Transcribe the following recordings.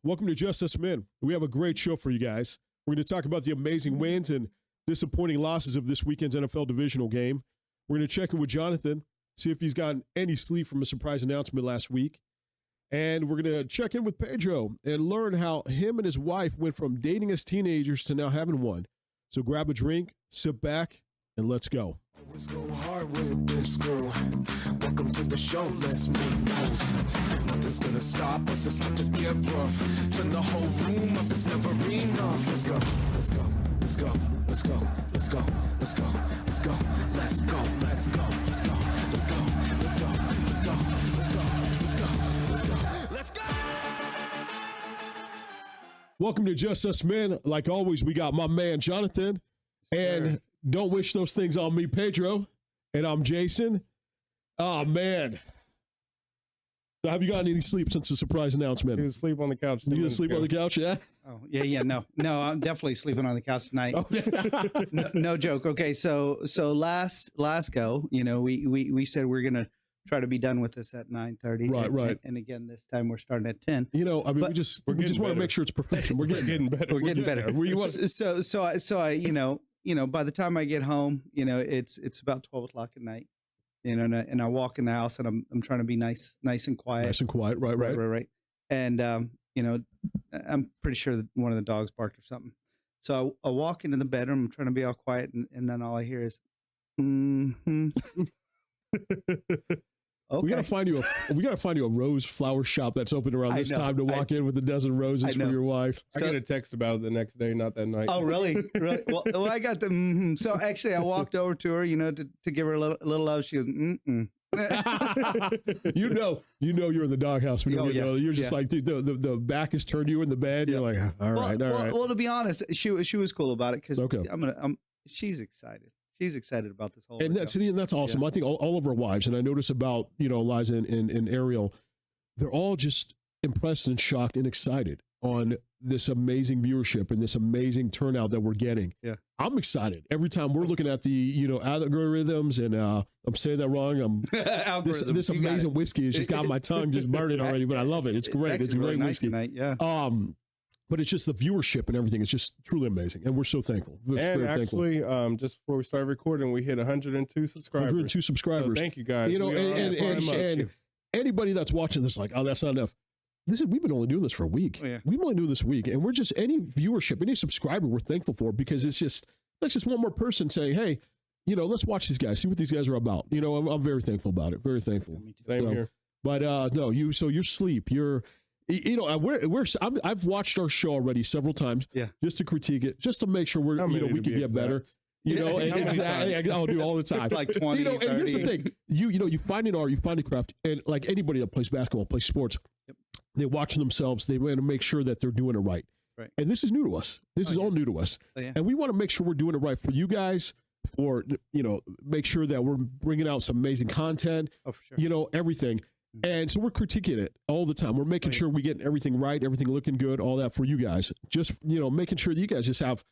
Welcome to Just Us Men. We have a great show for you guys. We're going to talk about the amazing wins and disappointing losses of this weekend's NFL divisional game. We're going to check in with Jonathan, see if he's gotten any sleep from a surprise announcement last week. And we're going to check in with Pedro and learn how him and his wife went from dating as teenagers to now having one. So grab a drink, sit back, and let's go. Let's go hard with this girl. Welcome to the show. Let's make moves. Nothing's gonna stop us. It's time to get rough. Turn the whole room up. It's never enough. Let's go. Let's go. Let's go. Let's go. Let's go. Let's go. Let's go. Let's go. Let's go. Let's go. Let's go. Let's go. Let's go. Let's go. Let's go. Let's go. Let's go. Welcome to Just Us Men. Like always, we got my man Jonathan, and don't wish those things on me, Pedro, and I'm Jaxson. Oh man, so have you gotten any sleep since the surprise announcement? He was asleep on the couch. You was asleep on the couch, yeah? Oh yeah, no, I'm definitely sleeping on the couch tonight. Oh, yeah. no joke. Okay, so last go, we said we're gonna try to be done with this at 9:30. Right. And again, this time we're starting at 10. We just want to make sure it's professional. We're getting better. We're getting better. So by the time I get home, it's about 12 o'clock at night. And I walk in the house and I'm trying to be nice and quiet. Nice and quiet, right. And I'm pretty sure that one of the dogs barked or something. So I walk into the bedroom, I'm trying to be all quiet, and then all I hear is, Okay. We gotta find you a rose flower shop that's open around this time to walk in with a dozen roses for your wife. I get a text about it the next day, not that night. Oh, really? Really? Well, I got the. So actually, I walked over to her, to give her a little love. She goes, you know, you're in the doghouse. You're just like, dude, the back is turned to you in the bed. You're like, all right. Well, to be honest, she was cool about it because okay. She's excited. She's excited about this whole. And that's awesome. Yeah. I think all of our wives, and I notice about Eliza and Ariel, they're all just impressed and shocked and excited on this amazing viewership and this amazing turnout that we're getting. Yeah, I'm excited every time we're looking at the algorithms, and I'm saying that wrong. This amazing whiskey has just got my tongue just burning already, but I love it. It's great. It's a great nice whiskey. Tonight, yeah. But it's just the viewership and everything. It's just truly amazing. And we're so thankful. Just before we started recording, we hit 102 subscribers. 102 subscribers. So thank you guys. And anybody that's watching this, like, oh, that's not enough. We've been only doing this for a week. Oh, yeah. We've only doing this a week. And we're just, any viewership, any subscriber we're thankful for, because that's just one more person saying, hey, let's watch these guys, see what these guys are about. I'm very thankful about it. Very thankful. Same here. But no, your sleep, I've watched our show already several times, just to critique it, just to make sure we can get better. Exactly. I'll do all the time. Like 20, 30. And here's the thing: you find an art, you find a craft, and like anybody that plays basketball, plays sports, they watch themselves. They want to make sure that they're doing it right. Right. And this is new to us. This is all new to us, and we want to make sure we're doing it right for you guys. Or make sure that we're bringing out some amazing content. Oh, for sure. Everything. And so we're critiquing it all the time. We're making sure we get everything right, everything looking good, all that for you guys. Just, making sure that you guys just have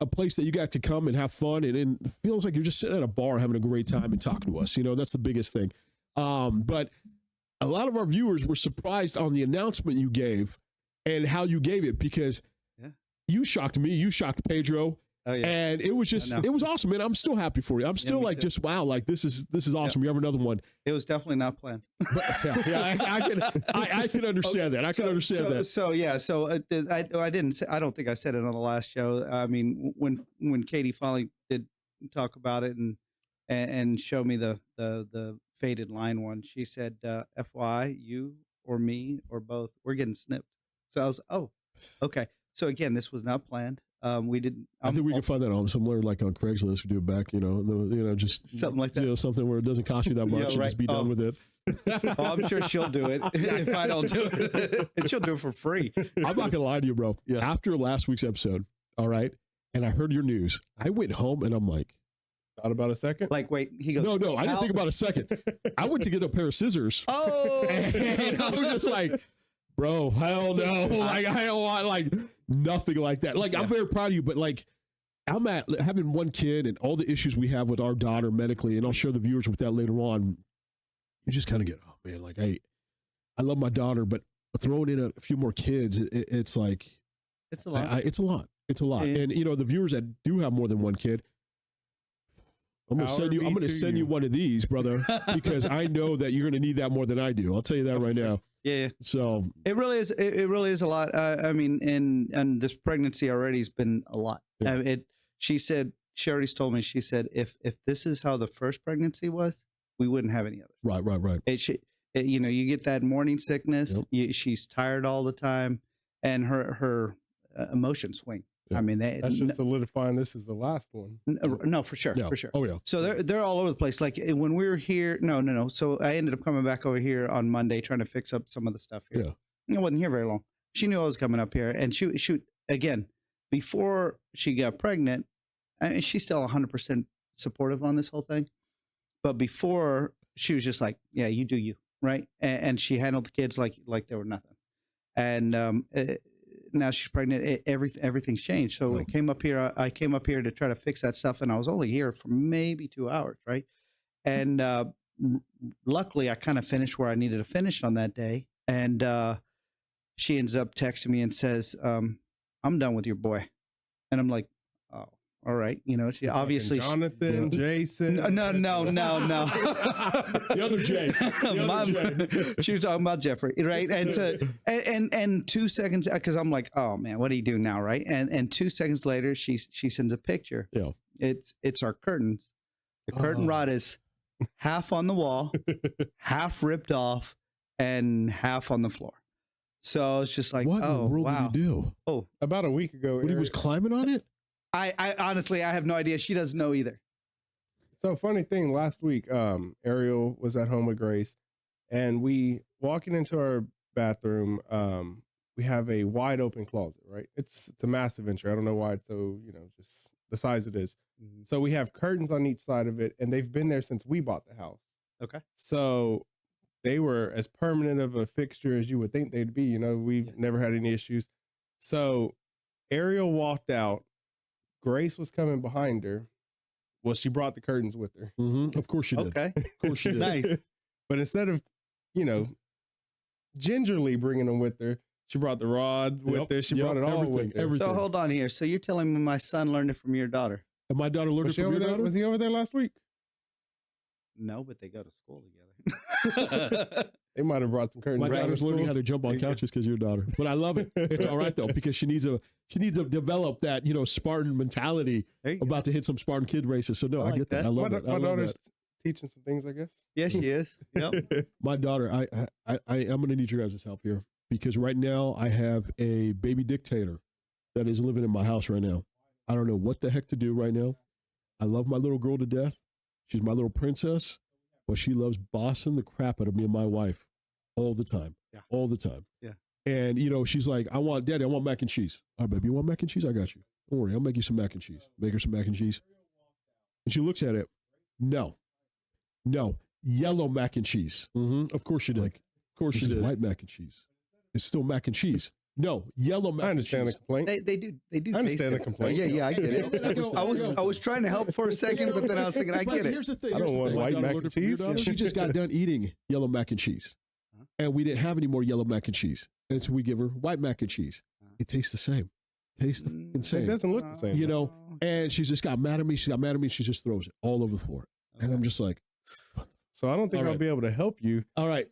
a place that you got to come and have fun. And it feels like you're just sitting at a bar having a great time and talking to us. That's the biggest thing. But a lot of our viewers were surprised on the announcement you gave and how you gave it, because you shocked me. You shocked Pedro. Oh, yeah. And it was it was awesome, man. I'm still happy for you. I'm still just wow, like this is awesome. You have another one. It was definitely not planned. But, I can understand that. I can understand that. So I didn't. I don't think I said it on the last show. I mean, when Katie finally did talk about it and show me the faded line one, she said, "FYI, you or me or both, we're getting snipped." So I was, okay. So again, this was not planned. We didn't. I think we can find that on somewhere like on Craigslist. We do it back, just something like that. Something where it doesn't cost you that much. And just be done with it. I'm sure she'll do it if I don't do it, and she'll do it for free. I'm not gonna lie to you, bro. Yeah. After last week's episode, all right, and I heard your news, I went home and I'm like, thought about a second. Like, wait, he goes, no, I didn't think about a second. I went to get a pair of scissors. Oh, and I was just like, bro, hell no. Like, I don't want nothing like that. Like, I'm very proud of you, but I'm at having one kid and all the issues we have with our daughter medically, and I'll share the viewers with that later on. You just kind of get, oh man, I love my daughter, but throwing in a few more kids, it's like It's a lot. it's a lot. It's a lot. Yeah. And the viewers that do have more than one kid, I'm gonna send you. I'm gonna send you one of these, brother, because I know that you're gonna need that more than I do. I'll tell you that right now. Yeah. So It really is. It really is a lot. I mean, and this pregnancy already has been a lot. Yeah. She said, she already told me, she said, if this is how the first pregnancy was, we wouldn't have any other. right. You get that morning sickness. She's tired all the time, and her emotions swing. Yeah. I mean, That's just solidifying this is the last one. No, for sure, Yeah. for sure. Oh yeah. So they're all over the place. Like when we were here, no. So I ended up coming back over here on Monday trying to fix up some of the stuff here. Yeah. I wasn't here very long. She knew I was coming up here, and she again, before she got pregnant, and she's still 100% supportive on this whole thing. But before, she was just like, "Yeah, you do you," right? And she handled the kids like they were nothing. And now she's pregnant. Everything's changed. So I came up here to try to fix that stuff, and I was only here for maybe 2 hours, right? And luckily, I kind of finished where I needed to finish on that day. And she ends up texting me and says, "I'm done with your boy," and I'm like, "Oh, all right." She obviously Jonathan, Jason. No. The other Jay. She was talking about Jeffrey, right? And so, and 2 seconds, because I'm like, "Oh man, what do you do now?" Right? And 2 seconds later, she sends a picture. Yeah. It's our curtains. The curtain rod is half on the wall, half ripped off, and half on the floor. So it's just like, What in the world wow. did you do? Oh, About a week ago, When he was climbing on it? I honestly, I have no idea. She doesn't know either. So funny thing, last week, Ariel was at home with Grace, and we walking into our bathroom. We have a wide open closet, right? It's a massive entry. I don't know why it's so, just the size it is. Mm-hmm. So we have curtains on each side of it, and they've been there since we bought the house. Okay. So they were as permanent of a fixture as you would think they'd be. We've never had any issues. So Ariel walked out. Grace was coming behind her. Well, she brought the curtains with her. Mm-hmm. Of course she did. Okay. Of course she did. Nice. But instead of, gingerly bringing them with her, she brought the rod with her. She brought it all with her. everything. So hold on here. So you're telling me my son learned it from your daughter? And my daughter learned it from your daughter? Was he over there last week? No, but they go to school together. They might have brought some curtains. My around daughter's the learning school. how to jump on couches because your daughter. But I love it. It's all right though, because she needs to develop that, Spartan mentality about to hit some Spartan kid races. So no, I get that. I love it. My daughter's teaching some things, I guess. Yes, she is. Yep. My daughter, I'm going to need your guys' help here, because right now I have a baby dictator that is living in my house right now. I don't know what the heck to do right now. I love my little girl to death. She's my little princess, but she loves bossing the crap out of me and my wife all the time. Yeah. All the time. Yeah. And, she's like, Daddy, I want mac and cheese. All right, baby, you want mac and cheese? I got you. Don't worry, I'll make you some mac and cheese. Make her some mac and cheese. And she looks at it. No, yellow mac and cheese. Mm-hmm. Of course she did. Of course she did. White mac and cheese. It's still mac and cheese. No, yellow mac and cheese. I understand the complaint. They do. I understand the complaint. Yeah, I get it. I was trying to help for a second, but then I was thinking, I get it. Here's the thing. I don't want white mac and cheese. She just got done eating yellow mac and cheese, and we didn't have any more yellow mac and cheese, and so we give her white mac and cheese. It tastes the same. Tastes the same. It doesn't look the same. And she just got mad at me. She got mad at me. She just throws it all over the floor, and I'm just like, so I don't think I'll be able to help you. All right.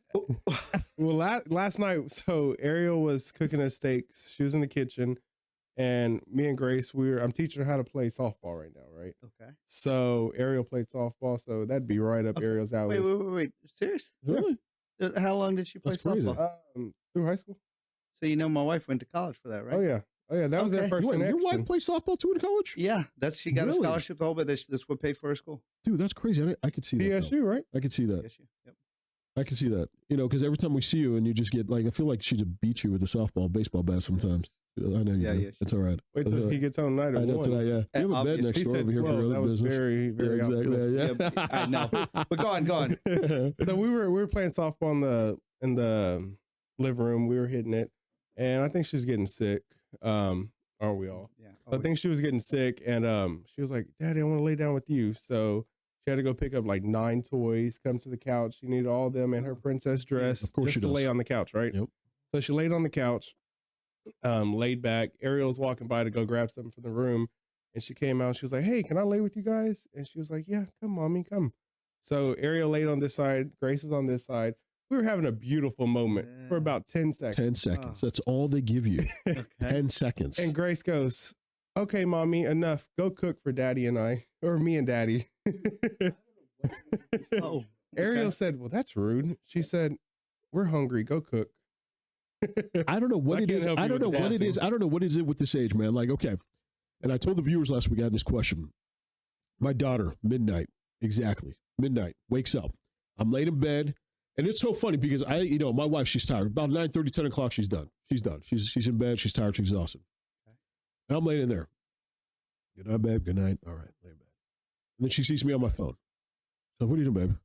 Well, last night, so Ariel was cooking us steaks. She was in the kitchen, and me and Grace, I'm teaching her how to play softball right now, right? Okay. So Ariel played softball, so that'd be right up Ariel's alley. Wait. Serious? Really? How long did she play That's crazy. softball? Through high school. So my wife went to college for that, right? Oh yeah, that was their first connection. Your wife played softball too in college? Yeah, she got Really? a scholarship the whole bit. That's what paid for her school. Dude, that's crazy. I could see that. PSU, right? I could see that. PSU. Yep. I can see that. Because every time we see you and you just get I feel like she just beat you with a softball, baseball bat sometimes. I know you do. Yeah. It's all right. Wait till he gets on night. I know tonight, yeah. You have a bed next He door said over here for 12. your That other was business. very, very exactly. optimistic. Yeah. I know. But go on. So we were playing softball in the living room. We were hitting it, and I think she's getting sick. Aren't we all? Yeah. I think she was getting sick, and she was like, "Daddy, I want to lay down with you." So she had to go pick up like 9 toys, come to the couch. She needed all of them and her princess dress Of course just she to does. lay on the couch, right? Yep. So she laid on the couch, laid back. Ariel's walking by to go grab something from the room. And she came out. She was like, hey, can I lay with you guys? And she was like, yeah, come, mommy, come. So Ariel laid on this side. Grace was on this side. We were having a beautiful moment for about 10 seconds. 10 seconds. That's all they give you. Okay. 10 seconds. And Grace goes, okay, mommy, enough. Go cook for daddy and I, or me and daddy. Oh, Ariel said, well, that's rude. She said, we're hungry. Go cook. I don't know what it is. I don't know what it dancing. is. I don't know what is it with this age, man. Like, okay. And I told the viewers last week, I had this question. My daughter, midnight, exactly, midnight, wakes up. I'm laid in bed. And it's so funny because my wife, she's tired. About 9:30, 10 o'clock, she's done. She's done. She's in bed. She's tired. She's exhausted. Okay. And I'm laying in there. Good night, babe. Good night. All right, lay in bed. And then she sees me on my phone. So, what are you doing, babe?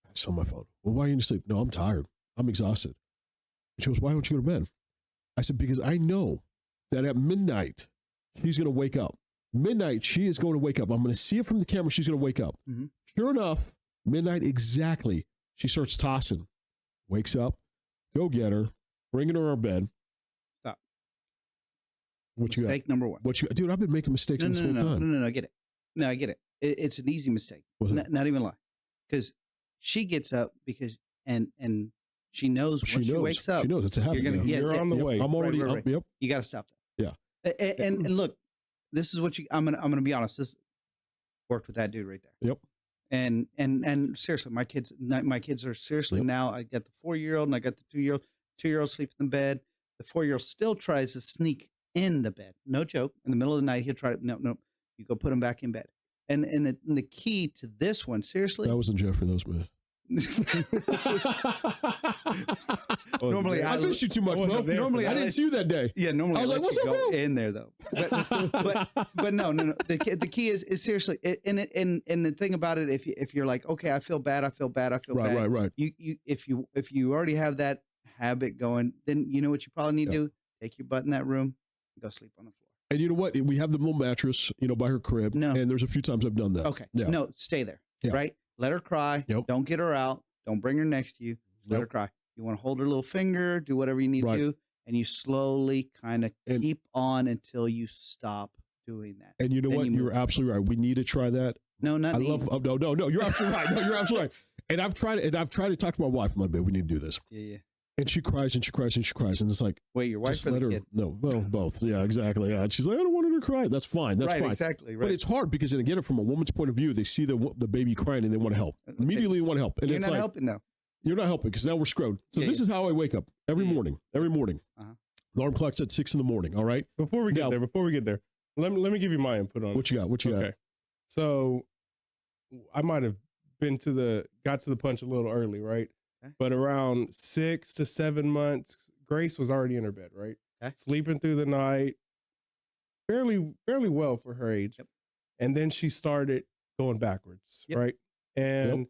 I'm just on my phone. Well, why are you in sleep? No, I'm tired. I'm exhausted. And she goes, why don't you go to bed? I said, because I know that at midnight, she's going to wake up. Midnight, she is going to wake up. I'm going to see it from the camera. She's going to wake up. Mm-hmm. Sure enough, midnight exactly. She starts tossing, wakes up, go get her, bring her to our bed. Stop. What you got? Mistake number one. Dude, I've been making mistakes this whole time. No, I get it. No, I get it. It's an easy mistake. Not even lie. Because she gets up and she knows when she wakes up. She knows it's a habit. You're on the way. I'm already right. Yep. You got to stop that. Yeah. And look, this is what I'm gonna be honest. This worked with that dude right there. Yep. And seriously, my kids are seriously now. I got the 4-year-old and I got the 2-year-old. 2-year-old sleeps in the bed. The 4-year-old still tries to sneak in the bed. No joke. In the middle of the night, he'll try to. No. You go put him back in bed. And the key to this one, seriously. That wasn't Jeffrey. That was me. Normally, I missed you too much, bro. Normally, I didn't see you that day. Yeah, normally I was I like, let "What's you up, go bro?" in there though. But no. The key is seriously, and the thing about it, if you're like, okay, I feel bad. Right. If you already have that habit going, then you know what you probably need to do: take your butt in that room, and go sleep on the floor. And you know what? We have the little mattress, by her crib. No. And there's a few times I've done that. Okay. Yeah. No, stay there. Yeah. Right? Let her cry. Yep. Don't get her out. Don't bring her next to you. Let her cry. You want to hold her little finger, do whatever you need to do, and you slowly kind of keep on until you stop doing that. And you know what? You're absolutely right. We need to try that. No, not no. You're absolutely right. No, you're absolutely right. And I've tried to talk to my wife. My babe, we need to do this. Yeah. And she cries and she cries and she cries. And it's like, wait, your wife or the kid? No, well, both. Yeah, exactly. Yeah. And she's like, I don't want her to cry. That's fine. That's fine. Exactly. Right. But it's hard because, and again, from a woman's point of view, they see the baby crying and they want to help. Immediately they want to help. And you're it's not like, helping though. You're not helping because now we're screwed. So this is how I wake up every morning. Every morning. Alarm clock's at 6 a.m. All right. Before we get there, let me give you my input on what you got. What you got? So I might have got to the punch a little early, right? Okay. But around 6 to 7 months, Grace was already in her bed, right? Okay. Sleeping through the night, fairly well for her age. Yep. And then she started going backwards, right? And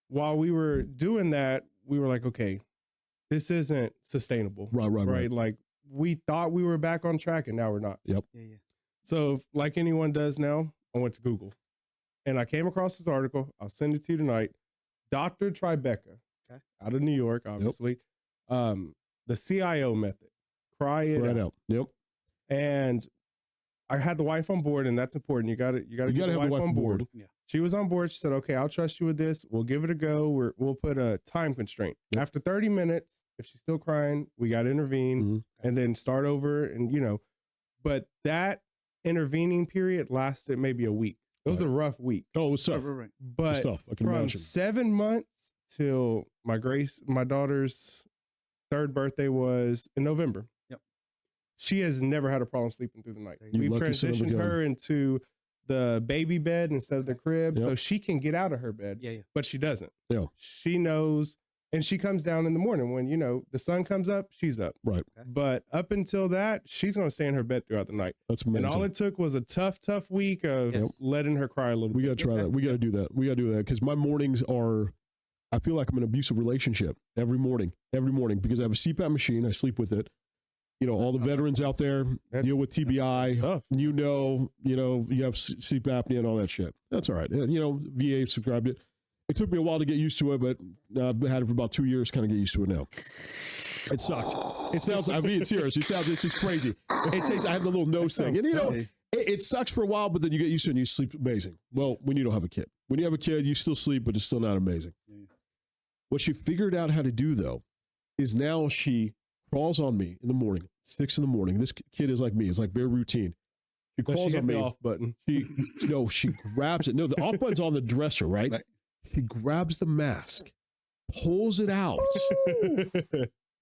while we were doing that, we were like, okay, this isn't sustainable. Right. Like we thought we were back on track and now we're not. Yep. Yeah. So like anyone does now, I went to Google and I came across this article. I'll send it to you tonight. Dr. Tribeca, out of New York, obviously. The CIO method. Cry it out. Yep. And I had the wife on board, and that's important. You got to get the wife on board. Yeah. She was on board. She said, okay, I'll trust you with this. We'll give it a go. We'll put a time constraint. Yep. After 30 minutes, if she's still crying, we got to intervene and then start over. And, but that intervening period lasted maybe a week. It was a rough week. Oh, it was tough. Right. But it was tough. I can from imagine. 7 months till my daughter's 3rd birthday was in November. Yep. She has never had a problem sleeping through the night. We've transitioned her into the baby bed instead of the crib, so she can get out of her bed. Yeah. But she doesn't. Yeah. She knows, and she comes down in the morning when the sun comes up. She's up. Right. Okay. But up until that, she's going to stay in her bed throughout the night. That's amazing. And all it took was a tough week of letting her cry a little bit. We got to try that. We got to do that. because my mornings are. I feel like I'm in an abusive relationship every morning because I have a CPAP machine. I sleep with it. All the veterans out there deal with TBI. You have sleep apnea and all that shit. That's all right. VA subscribed it. It took me a while to get used to it, but I've had it for about 2 years, kind of get used to it now. It sucks. It sounds, I mean, it's serious. It sounds, it's just crazy. It takes, I have the little nose thing. And you know, it sucks for a while, but then you get used to it and you sleep amazing. Well, when you don't have a kid. When you have a kid, you still sleep, but it's still not amazing. What she figured out how to do, though, is now she crawls on me in the morning, 6 in the morning. This kid is like me. It's like very routine. She crawls on me. The off button. She grabs it. No, the off button's on the dresser, right? She grabs the mask, pulls it out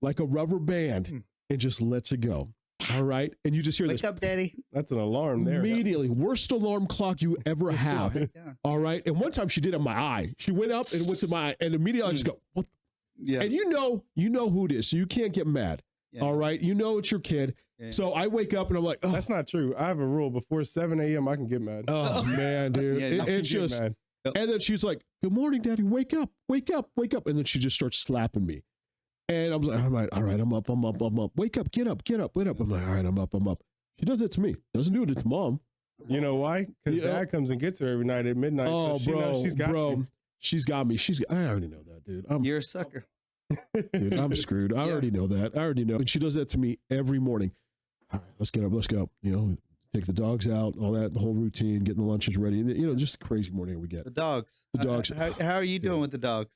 like a rubber band, and just lets it go. All right. And you just hear this. Wake up, Daddy. That's an alarm there. Immediately. Worst alarm clock you ever have. All right. And one time she did it in my eye. She went up and went to my eye, and immediately I just go, what? Yeah. And you know who it is, so you can't get mad. Yeah. All right. You know it's your kid. Yeah. So I wake up and I'm like, oh. That's not true. I have a rule. Before 7 a.m., I can get mad. Oh, man, dude. It's just, mad. And then she's like, good morning, Daddy. Wake up, wake up, wake up. And then she just starts slapping me. And I'm like, all right, I'm up. Wake up, get up. I'm like, all right, I'm up. She does it to me. Doesn't do it to Mom. You know why? Because Dad comes and gets her every night at midnight. Oh, so she's got you. She's got me. I already know that, dude. You're a sucker. Dude, I'm screwed. I already know that. I already know. And she does that to me every morning. All right, let's get up. Let's go. You know, take the dogs out, all that, the whole routine, getting the lunches ready. You know, just a crazy morning we get. The dogs. How are you doing with the dogs?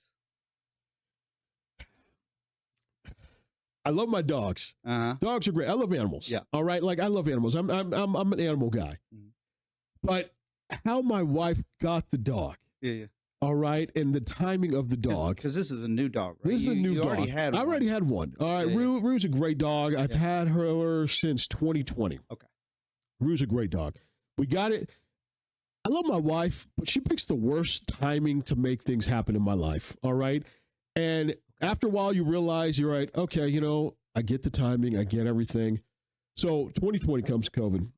I love my dogs. Dogs are great. I love animals. Yeah. All right. Like I love animals. I'm an animal guy. But how my wife got the dog. Yeah. All right. And the timing of the dog. Because this is a new dog, right? This is a new dog. I already had one. All right. Rue's a great dog. I've had her since 2020. Okay. Rue's a great dog. We got it. I love my wife, but she picks the worst timing to make things happen in my life. All right. And after a while, you realize you're right. Okay, you know, I get the timing. I get everything. So 2020 comes COVID.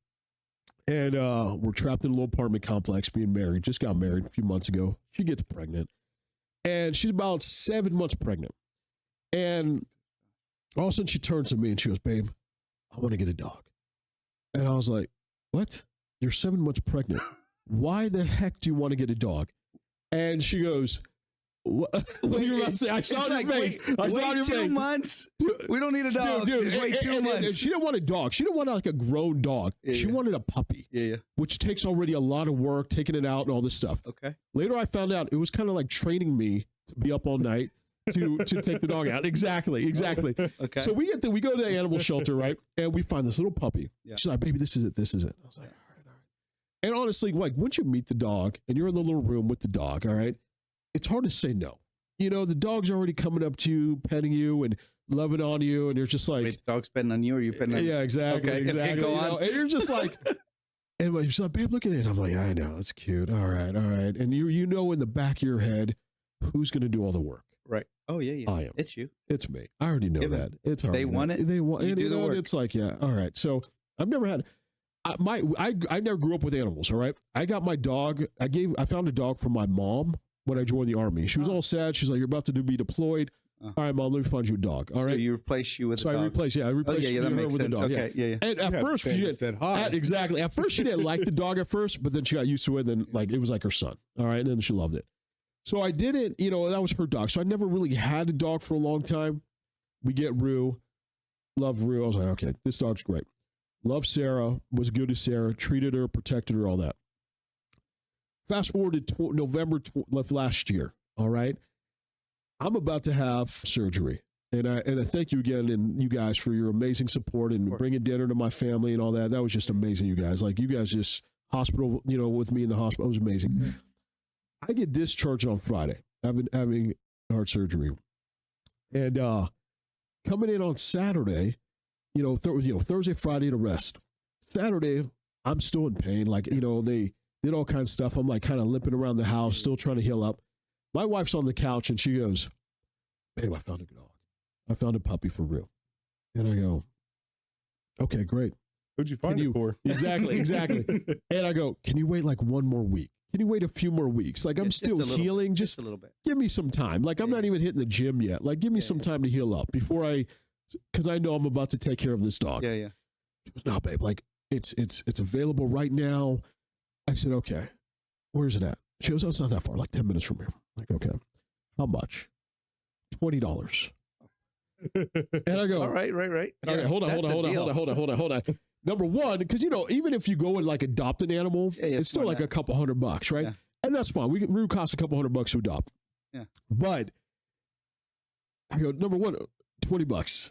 And we're trapped in a little apartment complex being married. Just got married a few months ago. She gets pregnant. And she's about 7 months pregnant. And all of a sudden she turns to me and she goes, babe, I want to get a dog. And I was like, what? You're 7 months pregnant. Why the heck do you want to get a dog? And she goes, what are you about to say? I saw your face. I saw your face. 2 months? Dude, we don't need a dog. Dude, just wait 2 months. And she didn't want a dog. She didn't want like a grown dog. She wanted a puppy. Yeah. Which takes already a lot of work, taking it out and all this stuff. Okay. Later I found out it was kind of like training me to be up all night to take the dog out. Exactly. Okay. So we go to the animal shelter, right? And we find this little puppy. Yeah. She's like, baby, this is it. I was like, all right. And honestly, like once you meet the dog and you're in the little room with the dog, all right, it's hard to say no. You know, the dog's already coming up to you, petting you and loving on you. And you're just like, wait, the dog's petting on you or you petting on you? Yeah, exactly. Okay, exactly. Go on. You know, and you're just like, and she's like, babe, look at it. I'm like, I know, it's cute. All right. And you know, in the back of your head, who's going to do all the work? Right. Oh, yeah. I am. It's you. It's me. I already know that. It's hard. They want it. They want you do the work. It's like, yeah. All right. So I've never had, I never grew up with animals. All right. I got my dog. I found a dog for my mom when I joined the Army. She was all sad. She's like, you're about to be deployed. All right, Mom, let me find you a dog. All right. So you replace you with a dog. I replaced her with a dog. Okay. Yeah. And at first she said hi. Exactly. At first she didn't like the dog at first, but then she got used to it. And then like it was like her son. All right. And then she loved it. So I didn't, you know, that was her dog. So I never really had a dog for a long time. We get Rue. Love Rue. I was like, okay, this dog's great. Love Sarah. Was good to Sarah. Treated her, protected her, all that. Fast forward to November of last year. All right. I'm about to have surgery. And I thank you again and you guys for your amazing support and bringing dinner to my family and all that. That was just amazing, you guys. Like you guys just hospital, you know, with me in the hospital. It was amazing. Mm-hmm. I get discharged on Friday. I've been having heart surgery. And coming in on Saturday, Thursday, Friday to rest. Saturday, I'm still in pain. Like, you know, they did all kinds of stuff. I'm like kind of limping around the house, still trying to heal up. My wife's on the couch and she goes, babe, I found a dog. I found a puppy for real. And I go, okay, great. Who'd you find it for? Exactly. And I go, can you wait like one more week? Can you wait a few more weeks? Like I'm still healing. Just a little bit. Give me some time. Like I'm not even hitting the gym yet. Like give me some time to heal up before because I know I'm about to take care of this dog. Yeah. She goes, no, babe, like it's available right now. I said, okay, where's it at? She goes, oh, it's not that far, like 10 minutes from here. I'm like, okay, how much? $20. And I go, All right. Okay, Yeah, hold that's the deal. on. Number one, because even if you go and like adopt an animal, Yeah, it's still more like than a couple $100, right? Yeah. And that's fine. We would cost a couple $100 to adopt. Yeah. But I go, number one, $20.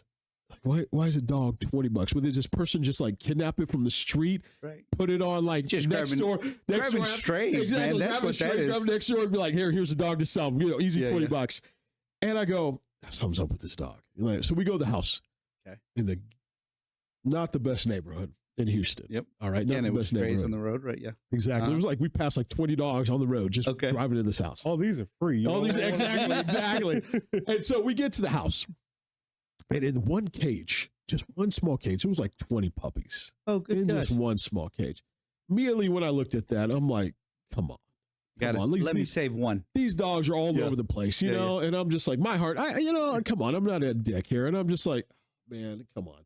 Like, why is a dog $20? Well, there's this person just like kidnap it from the street, Right. put it on like Just next door, grabbing strays, man. That's what that is. Grab next door and be like, here's a dog to sell. Easy Yeah, $20. And I go, something's up with this dog. So we go to the house. Okay. In not the best neighborhood in Houston. Yep. All right. Not And the it was best neighborhood. strays on the road, right? Yeah. Exactly. It was like we passed like 20 dogs on the road just Okay. driving to this house. All these are free. All these exactly. And so we get to the house, and in one cage, just one small cage, it was like 20 puppies Oh, good in gosh. just one small cage. Immediately when I looked at that, I'm like, come on. Gotta, At least let me save one. These dogs are all Yeah. over the place, you Yeah, know? And I'm just like, my heart, come on, I'm not a dick here. And I'm just like, man, come on.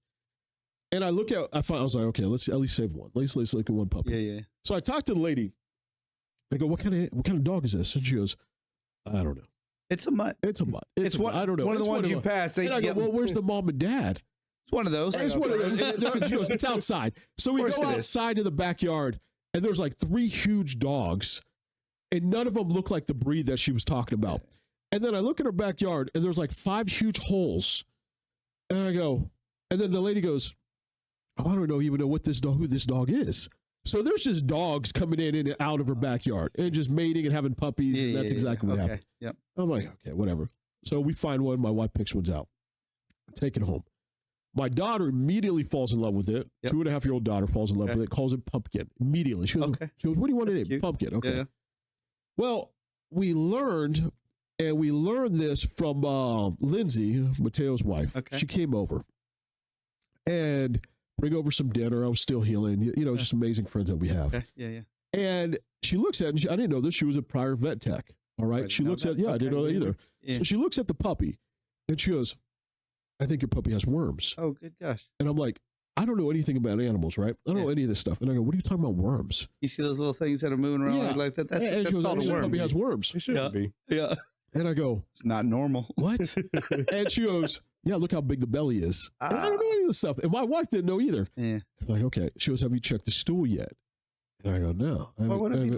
And I was like, okay, let's at least save one. Let's look at one puppy. Yeah. So I talked to the lady. I go, what kind of dog is this? And she goes, I don't know. It's a mutt. It's a mutt. It's one. I don't know. One of It's the ones you passed. And I go, well, where's the mom and dad? It's one of those. It's one of those. And she goes, it's outside. So we Of go course it is. outside to the backyard, and there's like 3 huge dogs, and none of them look like the breed that she was talking about. And then I look in her backyard, and there's like 5 huge holes. And I go, and then the lady goes, oh, I don't even know who this dog is. So there's just dogs coming in and out of her backyard and just mating and having puppies. And that's exactly what happened. Yep. I'm like, okay, whatever. So we find one. My wife picks one out. Take it home. My daughter immediately falls in love with it. Yep. 2.5-year-old daughter falls in love with it, calls it Pumpkin immediately. She goes, what do you want to That's name it? cute. Pumpkin. Okay. Yeah. Well, we learned this from Lindsay, Mateo's wife. Okay. She came over and bring over some dinner. I was still healing. Just amazing friends that we have. Okay. Yeah. And she looks at it. I didn't know this. She was a prior vet tech. All right. She looks at, I didn't know that either. Yeah. So she looks at the puppy and she goes, I think your puppy has worms. Oh, good gosh. And I'm like, I don't know anything about animals, right? I don't know any of this stuff. And I go, what are you talking about worms? You see those little things that are moving around like that? That's, and that's she goes, called a your worm. puppy has worms. It shouldn't be. Yeah. And I go, It's not normal. what? And she goes, yeah, look how big the belly is. And I don't know any of this stuff. And my wife didn't know either. Yeah. I'm like, okay. She goes, have you checked the stool yet? And I go, no. Why would I be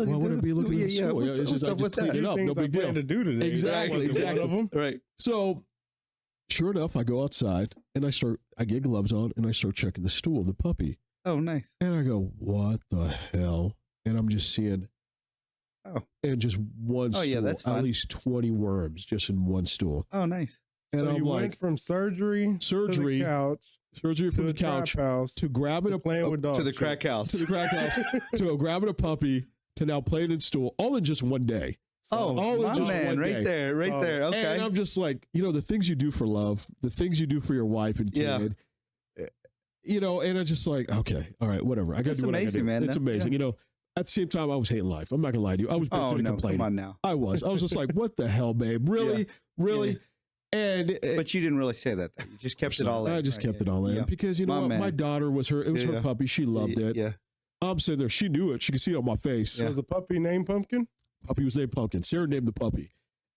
looking at the stool? What's It's just, I up just with that? cleaned it up. No Things I big deal. plan to do today. Exactly. One of them. Right. So sure enough, I go outside and I get gloves on and I start checking the stool of the puppy. Oh, nice. And I go, what the hell? And I'm just seeing, and just one stool, yeah, that's fine. at least 20 worms just in one stool. Oh, nice. And So I'm you like, went from surgery to the couch, surgery from to the the couch, trap house, to grabbing to playing with dogs, To the crack house. to the crack house, to grabbing a puppy, to now playing in stool, all in just one day. Oh, all in my just man, one right day. there, right there. Okay. And I'm just like, the things you do for love, the things you do for your wife and kid, and I'm just like, okay, all right, whatever. I got to That's do what amazing, I gotta do. man. It's amazing. At the same time, I was hating life. I'm not going to lie to you. I was complaining. Come on now. I was just like, what the hell, babe? Really? Really? And But you didn't really say that. Though. You just kept it all in. I just kept it all in because, My what? man. My daughter was her puppy. She loved it. Yeah. I'm sitting there. She knew it. She could see it on my face. So was the puppy named Pumpkin? Puppy was named Pumpkin. Sarah named the puppy.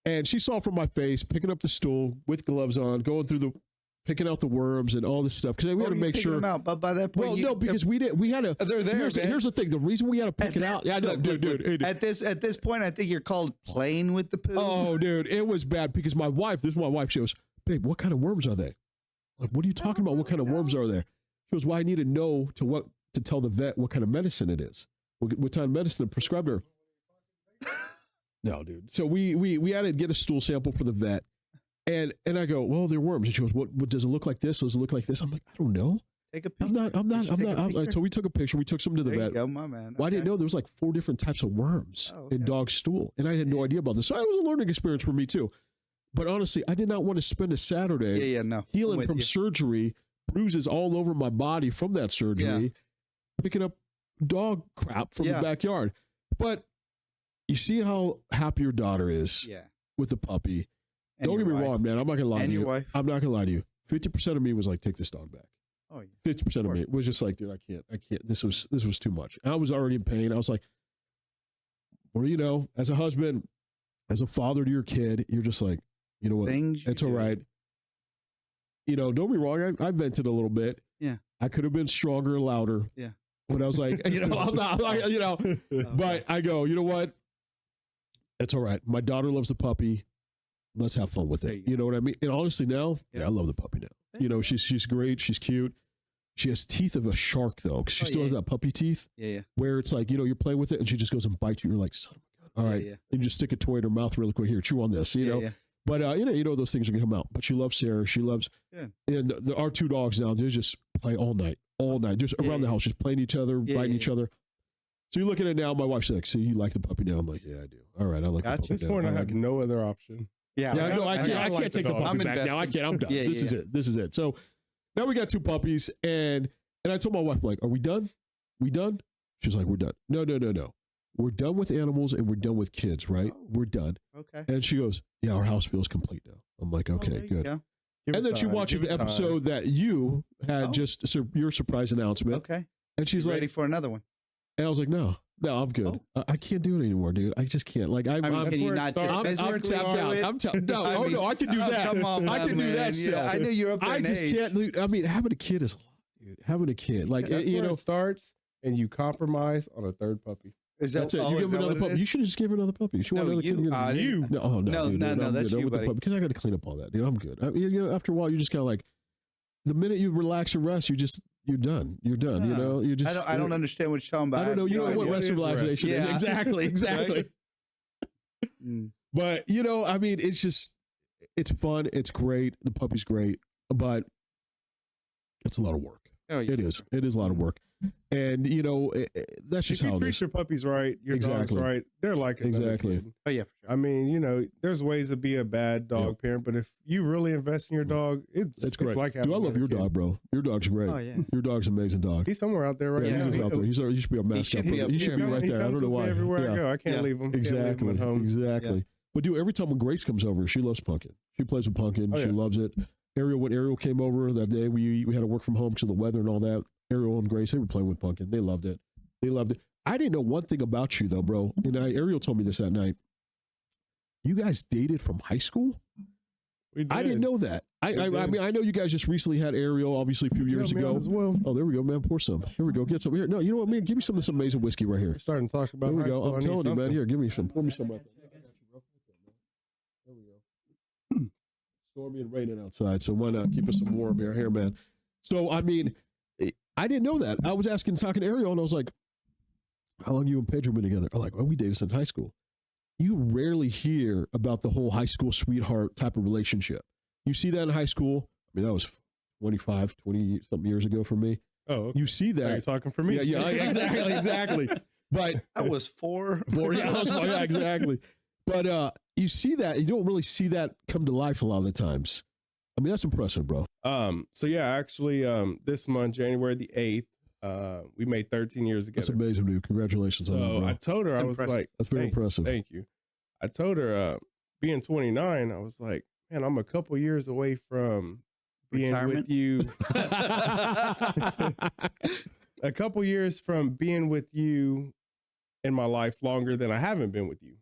And she saw it from my face, picking up the stool with gloves on, going through picking out the worms and all this stuff. Because we had to make sure. Them out, but by that point, Well, no, because we had to. They're there. Here's the thing. The reason we had to pick it out. Yeah, I know, dude. At this point, I think you're called playing with the poo. Oh, dude, it was bad because my wife. This is my wife. She goes, babe, what kind of worms are they? Like, what are you talking about? What kind of worms are there? She goes, well, I need to know to tell the vet what kind of medicine it is. What kind of medicine to prescribe her. No, dude. So we had to get a stool sample for the vet. And I go, well, they're worms. And she goes, what does it look like this? Does it look like this? I'm like, I don't know. Take a picture. I'm not. So we took a picture. We took some to the There vet. you go, my man. Well, I didn't know there was like 4 different types of worms in dog stool. And I had no idea about this. So it was a learning experience for me too. But honestly, I did not want to spend a Saturday healing from surgery, bruises all over my body from that surgery, picking up dog crap from the backyard. But you see how happy your daughter is with the puppy. And Don't get me wrong, man. I'm not going to lie to you. Wife. I'm not going to lie to you. 50% of me was like, take this dog back. Oh, yeah. 50% of me was just like, dude, I can't. This was too much. I was already in pain. I was like, well, as a husband, as a father to your kid, you're just like, you know what? It's all right. don't get me wrong. I vented a little bit. Yeah. I could have been stronger and louder. Yeah. When I was like, I'm not, but I go, you know what? It's all right. My daughter loves the puppy. Let's have fun with it. You know what I mean? And honestly, now, I love the puppy now. She's great. She's cute. She has teeth of a shark though, because she still has that puppy teeth. Yeah. Where it's like, you're playing with it, and she just goes and bites you. You're like, son of a gun. All right. And you just stick a toy in her mouth really quick. Here, chew on this. You know. Yeah. But those things are gonna come out. But she loves Sarah. She loves, and our 2 dogs now. They just play all night, just around the house, just playing each other, biting each other. So you look at it now. My wife's like, "See, you like the puppy now?" I'm like, "Yeah, I do." All right, I like the puppy. At this point, I have no other option. Yeah, no, I can't take the puppy back now. I can't. I'm done. This is it. This is it. So now we got 2 puppies, and I told my wife, like, "Are we done? We done?" She's like, "We're done." No. We're done with animals and we're done with kids, right? We're done. Okay. And she goes, "Yeah, our house feels complete now." I'm like, "Okay, good." And then she watches the episode that you had your surprise announcement. Okay. And she's like, ready for another one. And I was like, no, I'm good. I can't do it anymore, dude. I just can't. Like, can you not just I'm physically tapped out. No, I can do that. Come on, I can do that still. I knew you were up there I in just age. can't. I mean, having a kid is a lot, dude. Having a kid, like, that's where it starts, and you compromise on a 3rd puppy. That's it. You give him another puppy. You should have just given another puppy. No, no, that's you, buddy. Because I got to clean up all that. Dude, I'm good. I mean, after a while, you just kind of like, the minute you relax and rest, you're done. You're done. You just. I don't understand what you're talking about. I don't know. You know what rest and relaxation is? Exactly. But I mean, it's fun. It's great. The puppy's great, but it's a lot of work. Oh, yeah. It is. It is a lot of work. And that's just if how you it treat is. your puppies right, your dog's right, they're like exactly. Oh yeah, for sure. I mean, there's ways to be a bad dog parent, but if you really invest in your dog, it's great. It's like having I love your dog, bro. Your dog's great. Oh yeah, your dog's an amazing dog. He's somewhere out there right now. He's out there. He should be a mascot. He should be right there. I don't know why. Everywhere I go, I can't leave him. Exactly. At home. Exactly. But dude, every time when Grace comes over, she loves Pumpkin. She plays with Pumpkin. She loves it. When Ariel came over that day, we had to work from home because of the weather and all that. Ariel and Grace, they were playing with Pumpkin. They loved it. I didn't know one thing about you though, bro. And Ariel told me this that night. You guys dated from high school? We did. I didn't know that. I mean, I know you guys just recently had Ariel, obviously a few years ago. As well. Oh, there we go, man. Pour some. Here we go. Get some here. No, you know what, man? Give me some of this amazing whiskey right here. We're starting to talk about. There we high go. school. I'm telling you, man. Here, give me some. Pour me some right there. There we go. Stormy and raining outside, so why not keep us some warm here, man? So I mean, I didn't know that. I was talking to Ariel, and I was like, "How long you and Pedro been together?" I'm like, "Well, we dated since high school." You rarely hear about the whole high school sweetheart type of relationship. You see that in high school. I mean, that was 20-something years ago for me. Oh, okay. You see that. You're talking for me. Yeah, exactly. But I was 4. Yeah, exactly. But you see that. You don't really see that come to life a lot of the times. I mean, that's impressive, bro. So yeah, actually, this month, January the 8th, we made 13 years together. That's amazing, dude. Congratulations on that, So bro. I told her, I was like, that's very impressive. Thank you. I told her, being 29, I was like, man, I'm a couple years away from being with you. A couple years from being with you in my life longer than I haven't been with you.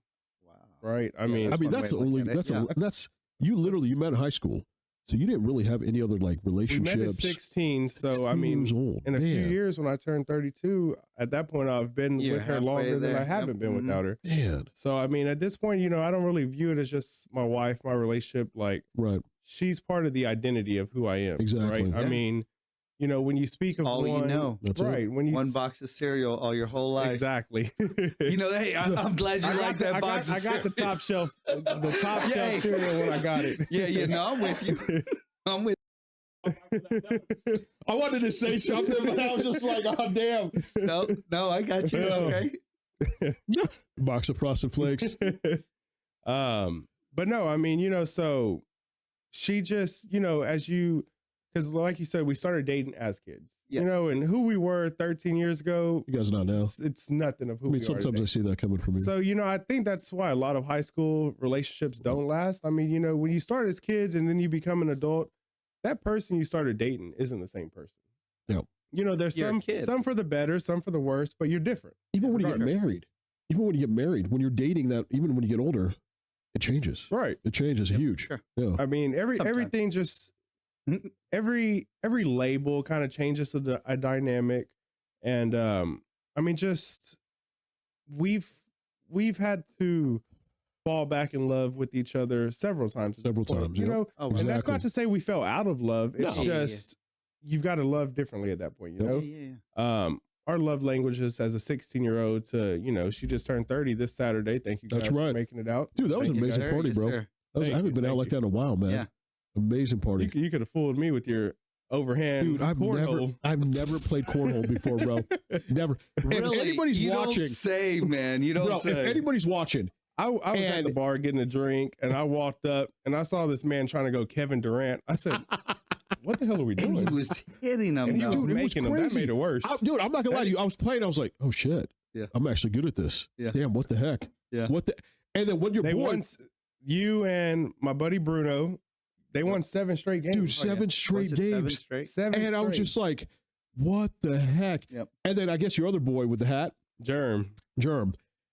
Wow. Right? I mean, that's you literally, you met in high school. So you didn't really have any other like relationships. We met at 16, so I mean, years old. In a few years when I turned 32, at that point I've been with her longer than I haven't been without her. Man. So I mean, at this point, I don't really view it as just my wife, my relationship. Like, she's part of the identity of who I am. Exactly. Right? I mean, when you speak of all one, that's right? When you one box of cereal all your whole life. Exactly. Hey, I'm glad you like that box. I got the top shelf, shelf cereal when I got it. Yeah. No, I'm with you. I'm with. I wanted to say something, but I was just like, oh damn. No, I got you. Okay. Box of Frosted Flakes. But no, I mean, so she just, because like you said, we started dating as kids, and who we were 13 years ago. You guys are not now. It's nothing of who we are. Sometimes I see that coming from you. So, I think that's why a lot of high school relationships don't last. I mean, when you start as kids and then you become an adult, that person you started dating isn't the same person. Yeah. There's some for the better, some for the worse, but you're different. Even when you get married, when you're dating that, even when you get older, it changes. Right. It changes huge. Sure. Yeah. I mean, everything just, every label kind of changes a dynamic. And I mean, just we've had to fall back in love with each other several times. You know, and that's not to say we fell out of love. It's just you've got to love differently at that point. You know, our love languages as a 16-year-old to, you know, she just turned 30 this Saturday. Thank you guys for making it out. Dude, that was an amazing party, bro. I haven't been out like that in a while, man. Yeah. Amazing party. You could have fooled me with your overhand. Dude, I've never played cornhole before, bro. Never. Really? If anybody's watching, don't say, man. You don't say. If anybody's watching, I was at the bar getting a drink, and I walked up, and I saw this man trying to go Kevin Durant. I said, what the hell are we doing? And he was hitting him. And he was making him. That made it worse. Dude, I'm not going to lie to you. I was playing. I was like, oh, shit. Yeah. I'm actually good at this. Yeah. Damn, what the heck? Yeah. And then when you're born. You and my buddy Bruno, they won 7 straight games. Dude, 7 straight games. 7 straight. I was just like, what the heck? Yep. And then I guess your other boy with the hat. Germ.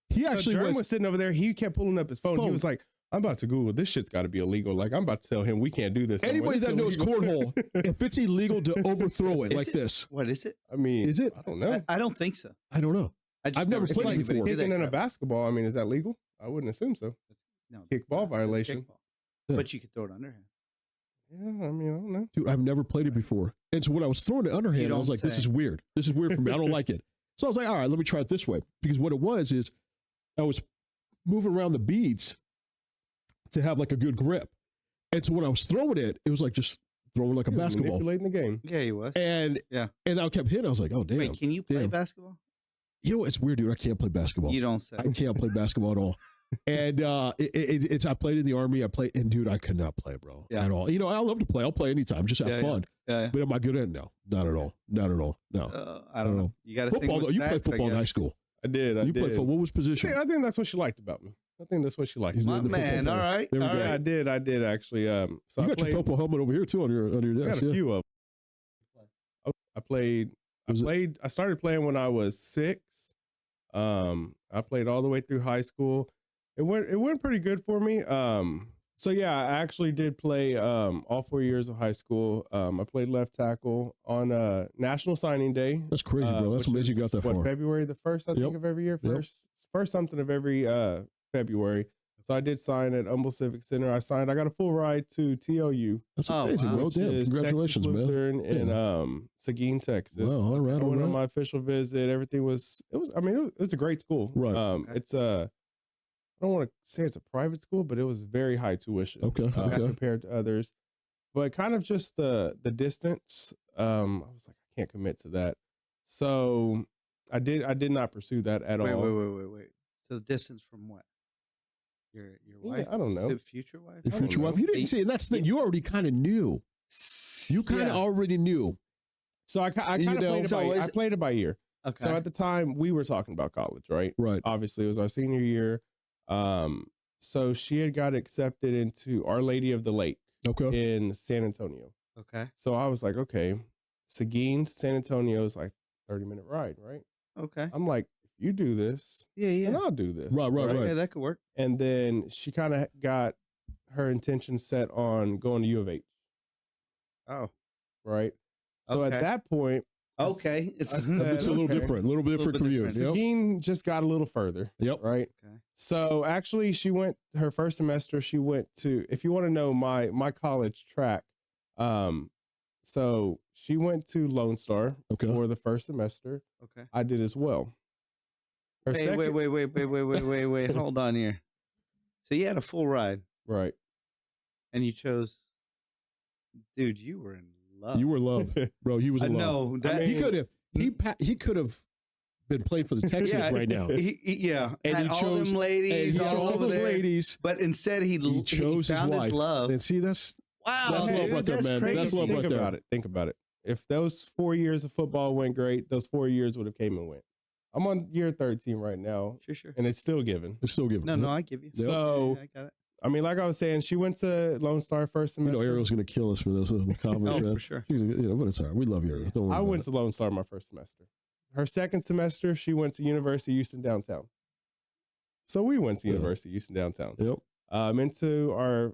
He actually was sitting over there. He kept pulling up his phone. He was like, I'm about to Google. This shit's got to be illegal. Like, I'm about to tell him we can't do this. Anybody that knows cornhole, if it's illegal to overthrow it this. What is it? I mean, is it? I don't know. I don't think so. I don't know. I've never played it before. Kicking in a basketball, I mean, is that legal? I wouldn't assume so. No, kickball violation. Yeah. But you could throw it underhand. Yeah, I mean, I don't know. Dude, I've never played it before. And so when I was throwing it underhand, I was like, this is weird. This is weird for me. I don't like it. So I was like, all right, let me try it this way. Because what it was is I was moving around the beads to have like a good grip. And so when I was throwing it, it was like just throwing like a basketball. Manipulating the game. Yeah, he was. And I kept hitting. I was like, oh, damn. Wait, can you play basketball? You know, it's weird, dude. I can't play basketball. You don't say. I can't play basketball at all. And it's I played in the Army. And dude, I could not play, bro, at all. You know, I love to play. I'll play anytime, just have fun. Yeah. But am I good at it? No, not at all. Not at all. No, I don't know. You got to football. Think with you stats, played football in high school. I did. You played football. What was position? I think that's what she liked about me. I think that's what she liked. My man. All right. Yeah, I did actually. So you got your football helmet over here too on your desk. I got a few of them. I started playing when I was 6. I played all the way through high school. It went pretty good for me. So yeah, I actually did play all 4 years of high school. I played left tackle on National Signing Day. That's crazy, bro. That's amazing you got that far. February the 1st, I think, of every year. First something of every February. So I did sign at Humble Civic Center. I got a full ride to TLU. That's amazing, bro. Damn, congratulations, Texas Lutheran in Seguin, Texas. Wow, all right. I went on my official visit. Everything was it was a great school. Right. It's I don't want to say it's a private school, but it was very high tuition. Okay. Compared to others. But kind of just the distance. I was like, I can't commit to that. So I did not pursue that at all. Wait. So the distance from what? Your wife? I don't know. The future wife? Your future wife? You didn't see, and that's the thing. You already kind of knew. You kind of already knew. So I kind of played it by year. Okay. So at the time we were talking about college, right? Right. Obviously it was our senior year. So she had got accepted into Our Lady of the Lake in San Antonio. Okay. So I was like, okay, Seguin to San Antonio is like 30-minute ride, right? Okay. I'm like, if you do this, and I'll do this. Right. Yeah, that could work. And then she kind of got her intention set on going to U of H. Oh. Right. So at that point, it's a little different, for you. Seguin just got a little further. Yep. Right. Okay. So actually, she went her first semester. She went to, if you want to know my college track, so she went to Lone Star for the first semester. Okay. I did as well. Wait. Hold on here. So you had a full ride, right? And you chose, dude. You were in love. You were in love, bro. He was in love. No, he could have been playing for the Texans right now. And he chose all them ladies, all those ladies. But instead, he chose found his love. And see, that's love right there, man. Crazy. That's love right there. Think about it. If those 4 years of football went great, those 4 years would have came and went. I'm on year 13 right now. Sure. And it's still given. No, I give you. So, I got it. I mean, like I was saying, she went to Lone Star first semester. You know, Ariel's going to kill us for those comments. For sure. But it's all right. We love you, Ariel. Don't worry I went to Lone Star my first semester. Her second semester, she went to University of Houston downtown. So we went to University of Houston downtown. Yep. Into our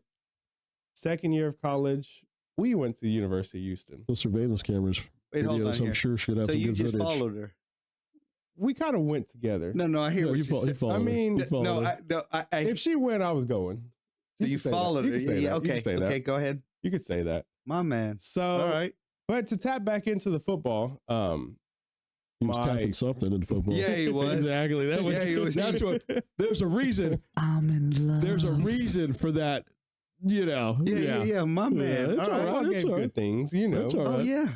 second year of college, we went to the University of Houston. Those surveillance cameras. Wait, hold on I'm here. sure she'd have So some you good just footage. followed her? We kind of went together. No, I hear No, what you you follow- said. you follow I her. mean, You follow her. If she went, I was going. So you can say that. followed You her. can say Yeah, that. You okay, can say okay, that. go ahead. You could say that. My man. So, All right. but to tap back into the football, He was tapping something in football. Yeah, he was. Exactly. That was. Yeah, he was. That's what. There's a reason. I'm in love. There's a reason for that. You know. Yeah, my man. It's all right. football It's gave all right. good things, you know. That's all Oh, right. yeah.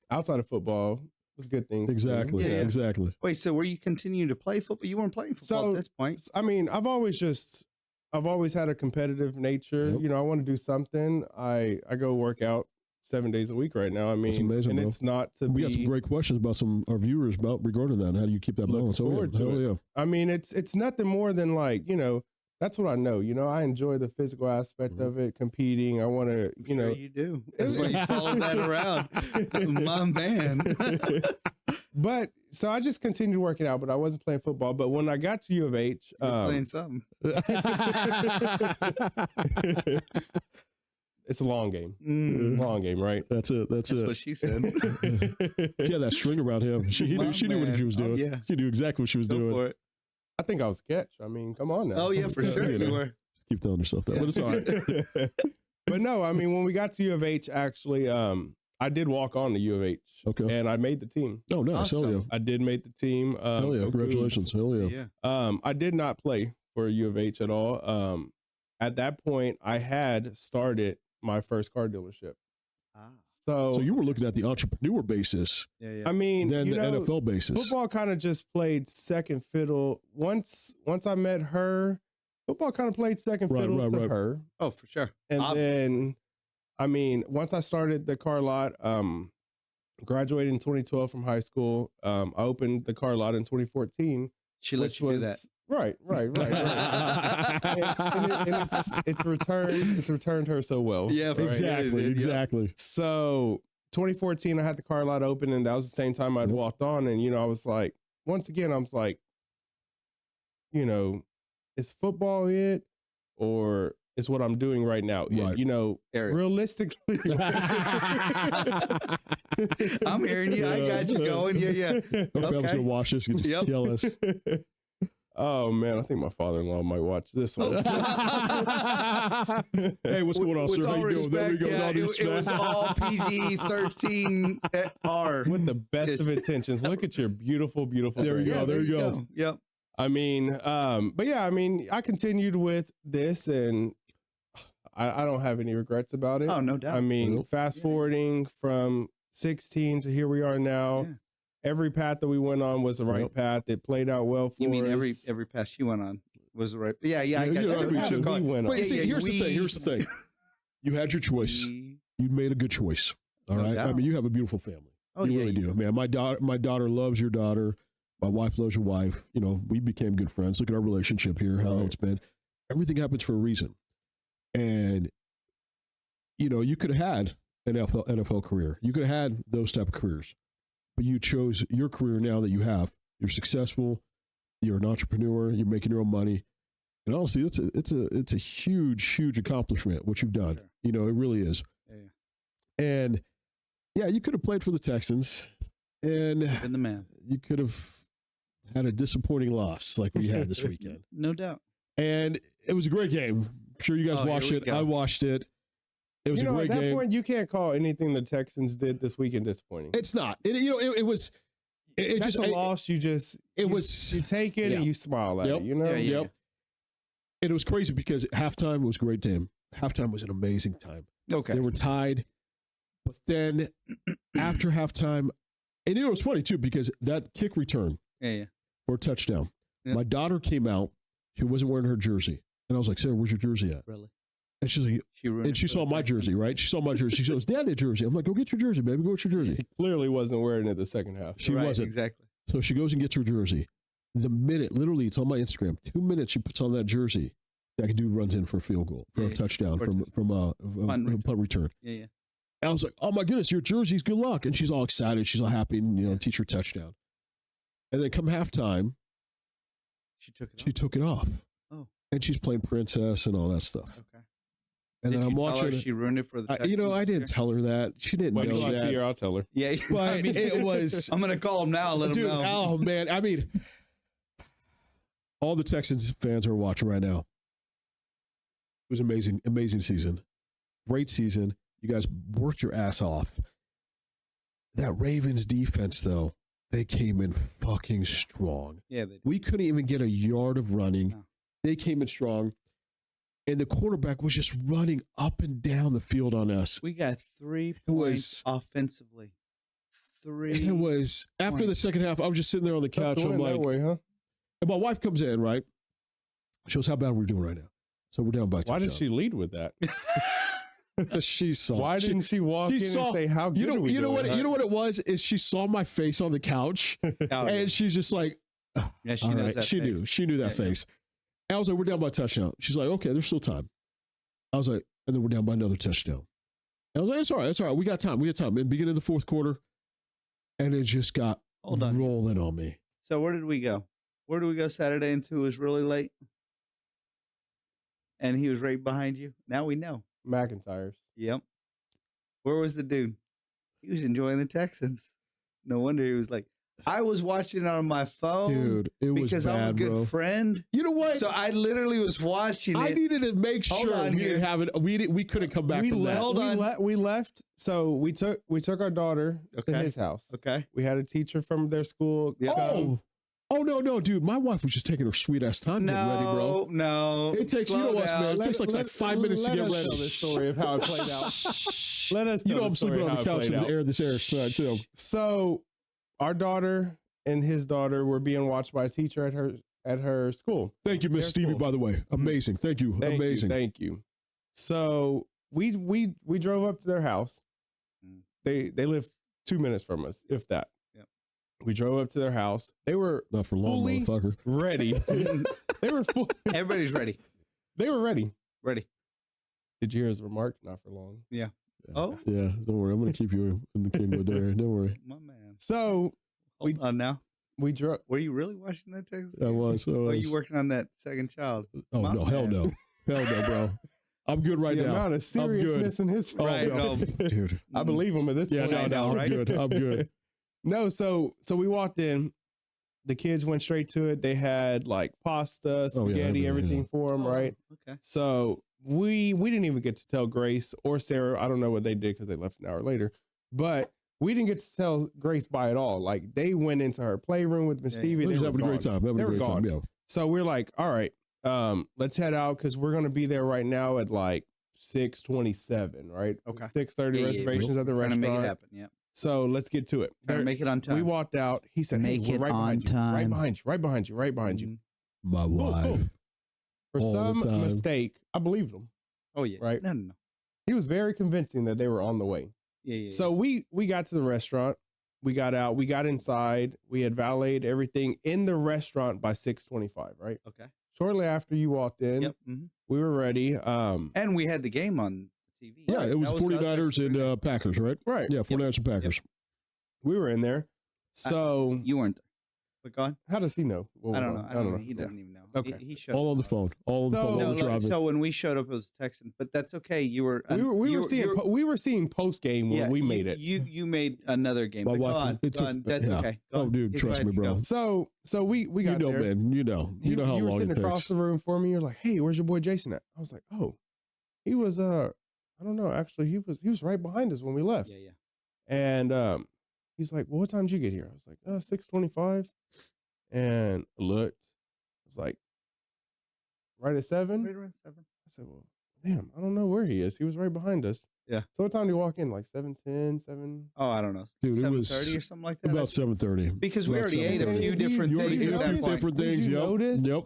Outside of football was good things. too. Exactly. Yeah. Exactly. Wait, so were you continuing to play football? You weren't playing football So, at this point. I mean, I've always had a competitive nature. Yep. You know, I want to do something. I go work out 7 days a week right now. I mean, That's amazing, and bro. it's not to We be. got some great questions about some our viewers about regarding that. And how do you keep that Looking balance? Oh, forward yeah. to Hell it. yeah. I mean, it's nothing more than like, you know, that's what I know. You know, I enjoy the physical aspect Mhm. of it, competing. I want to, you know, Sure you do. That's why you followed that around. My man. but so I just continued working out, but I wasn't playing football. But when I got to U of H, You're playing something. it's a long game. Mm, It's a long game, right? That's it. That's that's it. what she said. She had that string around him. She My knew. She knew what man. she was Oh, doing. yeah. She knew exactly what she was Go doing. for it. I think I was a catch. I mean, come on now. Oh, yeah, for sure. You know. You were. Keep telling yourself that, but it's all right. But no, I mean, when we got to U of H, actually, I did walk on to U of H, Okay. and I made the team. Oh, nice. Hell Awesome. yeah. I did make the team. Hell yeah. go Congratulations. Hell yeah. Yeah. I did not play for U of H at all. At that point, I had started my first car dealership. Ah. So you were looking at the entrepreneur basis, Yeah. I mean, then you the know, NFL basis. football kind of just played second fiddle. Once I met her, football kind of played second fiddle to her. Oh, for sure. And then, I mean, once I started the car lot, graduated in 2012 from high school. I opened the car lot in 2014. She let you do that. Right. and it's returned her so well. Yeah, right? Exactly. Yeah. Exactly. So 2014, I had the car lot open, and that was the same time I'd walked on. And, you know, I was like, once again, I was like, you know, is football it, or is what I'm doing right now it? Right. You know, Eric. realistically. I'm hearing you. I got you going. Yeah. Hope I was Okay. going to watch this. You can just Yep. tell us. Oh man, I think my father-in-law might watch this one. Hey, what's going on, With sir? How all you doing? There we respect, go. yeah, All due it was respect. all PG-13 R. With the best of intentions. Look at your beautiful, beautiful. There you brain. go. There you go. Yep. I mean, but yeah, I mean, I continued with this, and I don't have any regrets about it. Oh, no doubt. I mean, Nope. fast forwarding from 16 to here we are now. Yeah. Every path that we went on was the right Yep. path. It played out well for You mean us. every pass she went on was the right? Yeah. I Yeah, got you you. know, Every we path should- that we went on. Wait, Yeah, see, yeah, here's the thing. Here's the thing. You had your choice. We- You made a good choice. All No right. I doubt. mean, you have a beautiful family. Oh, you yeah, really you do, man. My daughter loves your daughter. My wife loves your wife. You know, we became good friends. Look at our relationship here, how Right. it's been. Everything happens for a reason. And, you know, you could have had an NFL career. You could have had those type of careers. But you chose your career now that you have. You're successful. You're an entrepreneur. You're making your own money. And honestly, it's a huge accomplishment, what you've done. Sure. You know, it really is. Yeah. And yeah, you could have played for the Texans, and Been the man. you could have had a disappointing loss like we had this weekend. No doubt. And it was a great game. I'm sure you guys Oh, here watched we it. go. I watched it. It was You know, a at great that game. point, you can't call anything the Texans did this weekend disappointing. It's not. It was. It That's just a loss. You just It you- was. you take it yeah. and you smile at Yep. it. You know. Yeah, yeah. Yep. And it was crazy because halftime was a great game. Halftime was an amazing time. Okay. They were tied. But then after halftime, and it was funny too because that kick return Yeah. for a touchdown, Yeah. my daughter came out. She wasn't wearing her jersey. And I was like, Sarah, where's your jersey at? Really. And she's like, She ruined and it she for saw the my Texans. jersey, right? She saw my jersey. She goes, Dad, that jersey. I'm like, go get your jersey, baby. Go get your jersey. Clearly wasn't wearing it the second half. She Right, wasn't. exactly. So she goes and gets her jersey. The minute, literally, it's on my Instagram. 2 minutes she puts on that jersey. That dude runs in for a field goal, for Yeah, a touchdown, for a from a punt return. Yeah. And I was like, oh my goodness, your jersey's good luck. And she's all excited. She's all happy, and, you know, teach her touchdown. And then come halftime, She took it. she took it off. Oh. And she's playing princess and all that stuff. Okay. And then I'm Tell her watching. she ruined it for the Texans. I didn't tell her that. She didn't Wait know till I see that. her, I'll tell her. Yeah, But I mean, it was. I'm gonna call him now and let Dude, him know. oh man, I mean, all the Texans fans are watching right now. It was amazing, amazing season, great season. You guys worked your ass off. That Ravens defense, though, they came in fucking strong. Yeah, they did. We couldn't even get a yard of running. No. They came in strong, and the quarterback was just running up and down the field on us. We got 3 was- points offensively. 3. It was after the second half. I was just sitting there on the couch. Tough to I'm win like, that way, huh? and my wife comes in, right? Shows how bad we're doing right now. So we're down by a Why did touchdown. she lead with that? She saw. Why didn't she walk in and say how good are we you know doing, what? huh? You know what it was? Is she saw my face on the couch, and she's just like, yeah, she all knows right. that. She face. knew. She knew that Yeah, yeah. face. And I was like, we're down by a touchdown. She's like, okay, there's still time. I was like, and then we're down by another touchdown. And I was like, it's all right. It's all right. We got time. We got time. In the beginning of the fourth quarter, and it just got Hold on. rolling on me. So where did we go? Where did we go Saturday into? It was really late, and he was right behind you. Now we know. McIntyre's. Yep. Where was the dude? He was enjoying the Texans. No wonder he was like, I was watching it on my phone, Dude, it was because bad, I'm a good bro. friend. You know what? So I literally was watching I it. needed to make Hold sure on we here. didn't have it. We couldn't come back we from left, that. Hold on. we left. So we took our daughter to Okay. his house. Okay. We had a teacher from their school. Yeah. come. Oh no, dude! My wife was just taking her sweet ass time getting ready, bro. No. It takes, you know what, man? It takes like 5 minutes to let get us ready. tell the story of how it played out. Let us You tell know the I'm story sleeping on how the it couch played in out. the air this air tonight too. So our daughter and his daughter were being watched by a teacher at her school. Thank you, Miss Their Stevie. school. By the way, amazing. Thank you, amazing. Thank you. So we drove up to their house. Mm. They live 2 minutes from us, if that. Yep. We drove up to their house. They were Not for long, Fully- motherfucker. ready. they were Everybody's ready. They were ready. Ready. Did you hear his remark? Not for long. Oh, Yeah, don't worry. I'm gonna keep you in the kingdom of dare. Don't worry. my man. So Hold on now. we drove. Were you really watching that Texas? I game? was. I Or are was. you working on that second child? Oh My no, hell man. no, hell no, bro. I'm good right the now. amount of seriousness in his Oh, Right, no. no. Dude. I believe him at this Yeah, point. no, know, I'm right? good. I'm good. No, so we walked in. The kids went straight to it. They had like pasta, spaghetti, everything for them, right? Okay. So we didn't even get to tell Grace or Sarah. I don't know what they did because they left an hour later, but we didn't get to tell Grace by at all. Like they went into her playroom with Miss Yeah, Stevie. We're They just were having a great gone. time. Having They a were great time. gone. Yeah. So we're like, all right, let's head out because we're gonna be there right now at like 6:27, right? Okay. 6:30 Yeah, yeah, reservations at the Trying to make it restaurant. happen. Yeah. So let's get to it. Trying to make it on time. We walked out. He said, "Hey, Make we're it right behind on you. Right time. behind you. Right behind you. Right behind you." Mhm. My Cool, wife. cool. For All the some time. mistake, I believed him. Oh yeah. Right. No. He was very convincing that they were on the way. Yeah. So we got to the restaurant. We got out. We got inside. We had valeted everything in the restaurant by 6:25. Right. Okay. Shortly after you walked in, Yep. Mhm. we were ready. And we had the game on TV. Yeah, it was That 49ers and actually- Packers, right? Right. Yeah, 49ers and Packers. We were in there. So You weren't there. But go on. how does he know? What I was don't on? know. I don't know. He doesn't even know. Okay. He showed All on the up. phone. All on the So- phone. No, All the driving. so when we showed up, it was Texan. But that's okay. You were. We were seeing post game when we made it. You made another game. My But go wife was- on. it's Go a- on. That's yeah. okay. Go Oh, on. dude, Go trust ahead, me, you bro. go. So we You got know, there. man. You know how you were long sitting it across takes. the room for me. You're like, "Hey, where's your boy Jaxson at?" I was like, "Oh, he was I don't know. Actually, he was right behind us when we left." Yeah. And he's like, "Well, what time did you get here?" I was like, 6:25. And I looked. I was like, right at 7. Right around 7. I said, "Well, damn, I don't know where he is. He was right behind us." Yeah. So what time did you walk in? Like 7:10, 7. Oh, I don't know. Dude, it was 7:30 or something like that. About 7:30. Because we About already ate a 7:30. few different You already things ate at a that few point. different Did things. you Yep. notice? Yep.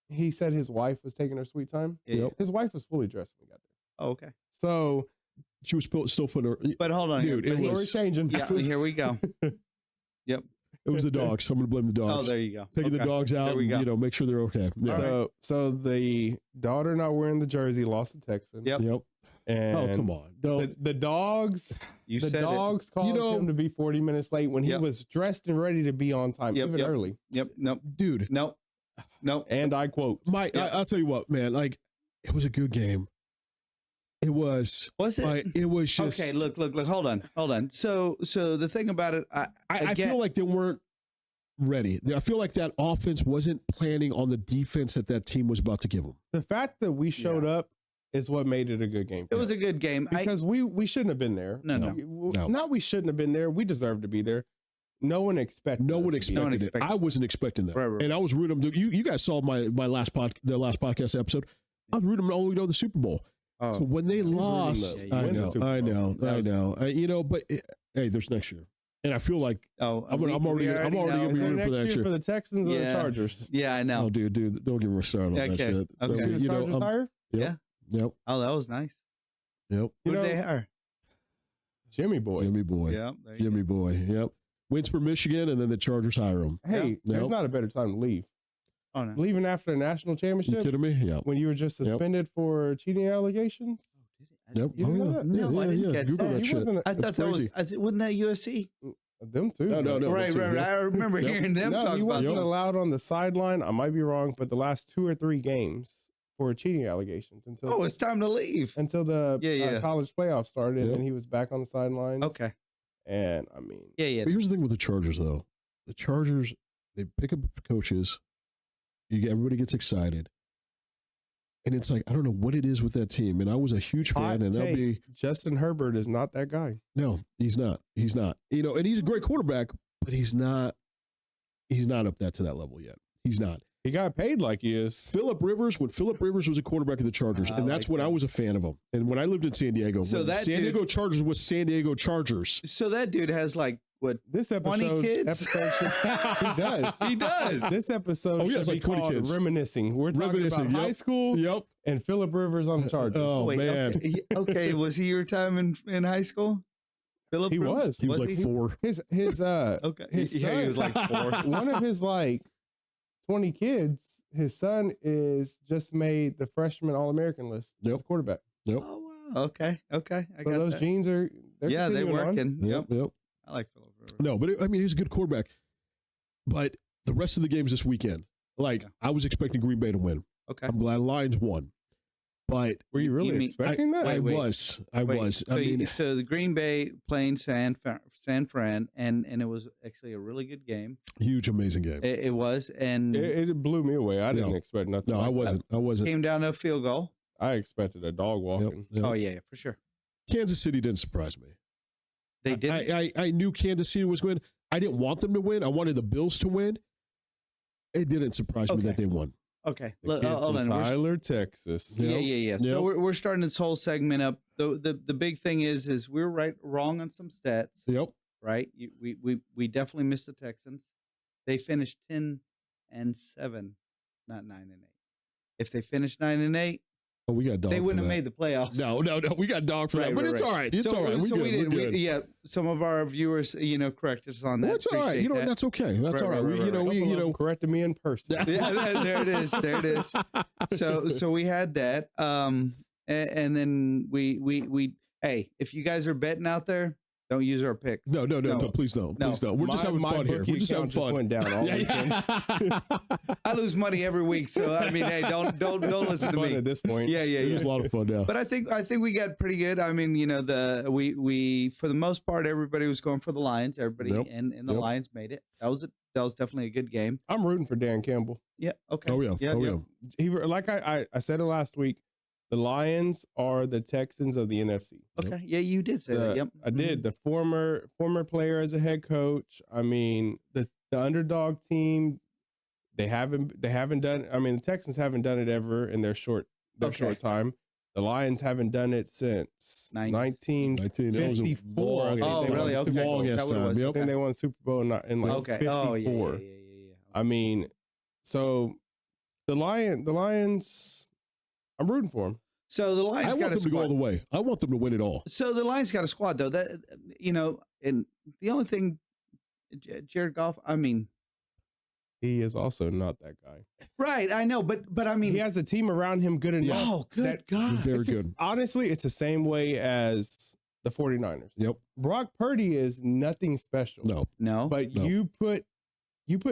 He said his wife was taking her sweet time. Yeah, Yep. yeah. His wife was fully dressed when we got there. Oh, okay. So She was still putting her. But hold on. Dude, here. it But he- was- story's changing. Yeah, here we go. Yep. It was the dogs. I'm going to blame the Oh, dogs. there you go. Taking the Okay. dogs out, There we and, go. make sure they're okay. Yeah. So the daughter not wearing the jersey lost the Texans. Yep. Yep. And Oh, come on. Don't. The dogs You the said dogs caused him to be 40 minutes late when he Yep. was dressed and ready to be on time, Yep, even yep. early. it. Yep. Nope. Dude, Nope. Nope. And I quote, Mike, Yeah. I'll tell you what, man. Like, it was a good game. It was. Was it? But it was just. Okay, look. Hold on. So the thing about it, I feel like they weren't ready. I feel like that offense wasn't planning on the defense that team was about to give them. The fact that we showed up is what made it a good game. It was a good game because we shouldn't have been there. No. Not we shouldn't have been there. We deserved to be there. No one expected. It. I wasn't expecting that, right. And I was rooting them. You guys saw the last podcast episode. I was rooting them all the way to the Super Bowl. Oh, so when they lost, I know. But hey, there's next year, and I feel like I'm already gonna be rooting for next year for the Texans or the Chargers. Yeah, I know. Oh, dude, don't get me started on that shit. Okay. See the Chargers hire? Yeah. Yep. Oh, that was nice. Yep. Who did they hire? Jimmy Boy. Yep. Jimmy Boy. Yep. Wins for Michigan, and then the Chargers hire him. Hey, there's not a better time to leave. Oh, no. Leaving after a national championship? You kidding me? Yeah. When you were just suspended for cheating allegations? Yep. You didn't know that? No, I didn't catch Google that. shit. I thought that was, wasn't that USC? Them too. No. Right. I remember hearing them talk he about wasn't it. allowed on the sideline. I might be wrong, but the last 2 or 3 games for cheating allegations until it's time to leave. Until the college playoffs started and he was back on the sidelines. Okay. And I mean, But here's the thing with the Chargers, though. The Chargers, they pick up coaches. Everybody gets excited. And it's like, I don't know what it is with that team. And I was a huge fan. And that'll be Justin Herbert is not that guy. No, he's not. He's not. And he's a great quarterback, but he's not up to that level yet. He's not. He got paid like he is. Phillip Rivers was a quarterback of the Chargers, and that's when I was a fan of him. And when I lived in San Diego, San Diego Chargers was San Diego Chargers. So that dude has like what? This episode, 20 kids? He does. He does. This episode should be called kids. Reminiscing. We're talking about high school and Phillip Rivers on the Chargers. Oh, man. Okay. Was he your time in high school? Phillip He Rivers? was. He was like 4. His okay. His son, he was like 4. One of his 20 kids, his son is just made the freshman All-American list as a quarterback. Yep. Oh, wow. Okay. I so got those that. genes are they're working. Yep. I like Phillip Rivers. No, but he's a good quarterback. But the rest of the games this weekend, I was expecting Green Bay to win. Okay. I'm glad Lions won. But were you really expecting that? I was. So the Green Bay playing San Fran, and it was actually a really good game. Huge, amazing game. It was, and it blew me away. I didn't expect nothing. No, I wasn't. I wasn't. Came down to a field goal. I expected a dog walking. Yep. Oh yeah, for sure. Kansas City didn't surprise me. They did. I knew Kansas City was going to win. I didn't want them to win. I wanted the Bills to win. It didn't surprise me that they won. Okay, hold on. Tyler, Texas. Yeah. So we're starting this whole segment up. The big thing is we're wrong on some stats. Yep. Right. We definitely missed the Texans. They finished 10-7, not 9-8. If they finished 9-8, we got dog. They wouldn't have made the playoffs. No, we got dog for that. But it's all right. It's all right. We did. Some of our viewers, corrected us on that. Well, it's all right. That's okay. That's all right. We corrected me in person. Yeah, there it is. So we had that. And then we hey, if you guys are betting out there, don't use our picks. No, please don't. Please don't. We're just having fun here. We're just having fun. Went down all weekend. I lose money every week, so I mean, hey, don't listen to me at this point. Yeah. It was a lot of fun now. But I think we got pretty good. I mean, we for the most part, everybody was going for the Lions. Everybody and the Lions made it. That was definitely a good game. I'm rooting for Dan Campbell. Yeah. Okay. Oh yeah. He like I said it last week. The Lions are the Texans of the NFC. Okay. Yeah, you did say that. Yep. I did. The former player as a head coach. I mean, the underdog team. They haven't done. I mean, the Texans haven't done it ever in their short time. The Lions haven't done it since 1954. Oh, really? Okay. Long ass time. I think they won Super Bowl in 54. Oh, yeah. I mean, so the Lions. I'm rooting for them. So the Lions got them to go all the way. I want them to win it all. So the Lions got a squad though. That and the only thing, Jared Goff. I mean, he is also not that guy. Right, I know, but I mean, he has a team around him good enough. Oh, good God, very good. Honestly, it's the same way as the 49ers. Yep. Brock Purdy is nothing special. No. But you put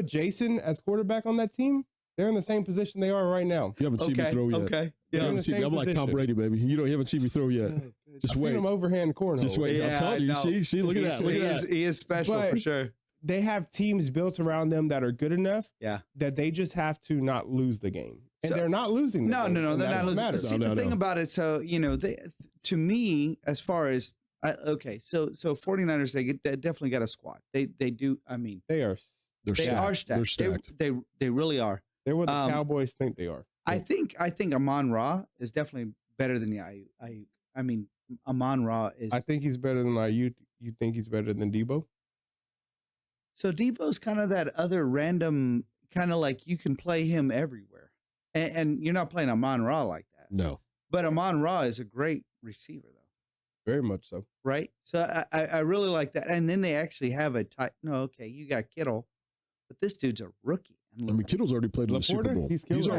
Jason as quarterback on that team. They're in the same position they are right now. You haven't seen me throw yet. Okay. You They're in haven't the seen me. same I'm like Tom position. Brady, baby. You haven't seen me throw yet. Just I've wait. seen them overhand cornhole. Just wait. Yeah, I'm telling you. I know. See, look at that. Look at that. He is special But- for sure. They have teams built around them that are good enough Yeah. that they just have to not lose the game. And So- they're not losing the No, game. no, no. and They're that's not what losing. matters. See, the thing about it, so, to me, as far as, so 49ers, they definitely got a squad. They do, I mean, They are. They're they stacked. are stacked. They're stacked. They really are. They're what the Um, Cowboys think they are. I think Amon-Ra is definitely better than the Ayuk. I mean, Amon-Ra is. I think he's better than Ayuk. You think he's better than Debo? So Debo's kind of that other random, kind of like you can play him everywhere. And you're not playing Amon-Ra like that. No. But Amon-Ra is a great receiver, though. Very much so. Right? So I really like that. And then they actually have a tight. No, okay, you got Kittle, but this dude's a rookie. I mean, Kittle's already played in the Super Laporta, Bowl. he's killed He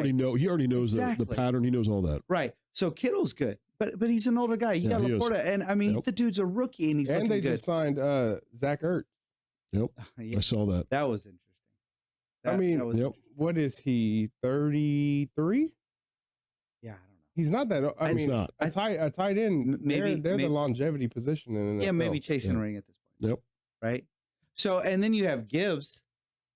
already knows the Exactly. pattern. He knows all that. Right. So Kittle's good, but he's an older guy. You Yeah, got he is. Laporta, and I mean, Yep. the dude's a rookie, and he's And looking they good. just signed Zach Ertz. Yep. Yeah, I saw that. that was interesting. I mean, that was Yep. What is he? 33? yeah, I don't know. He's not that. I It's mean, not. a tight end. Maybe- they're maybe- the longevity position in the Yeah, NFL. maybe chasing Yeah. a ring at this point. Yep. Right. So, and then you have Gibbs.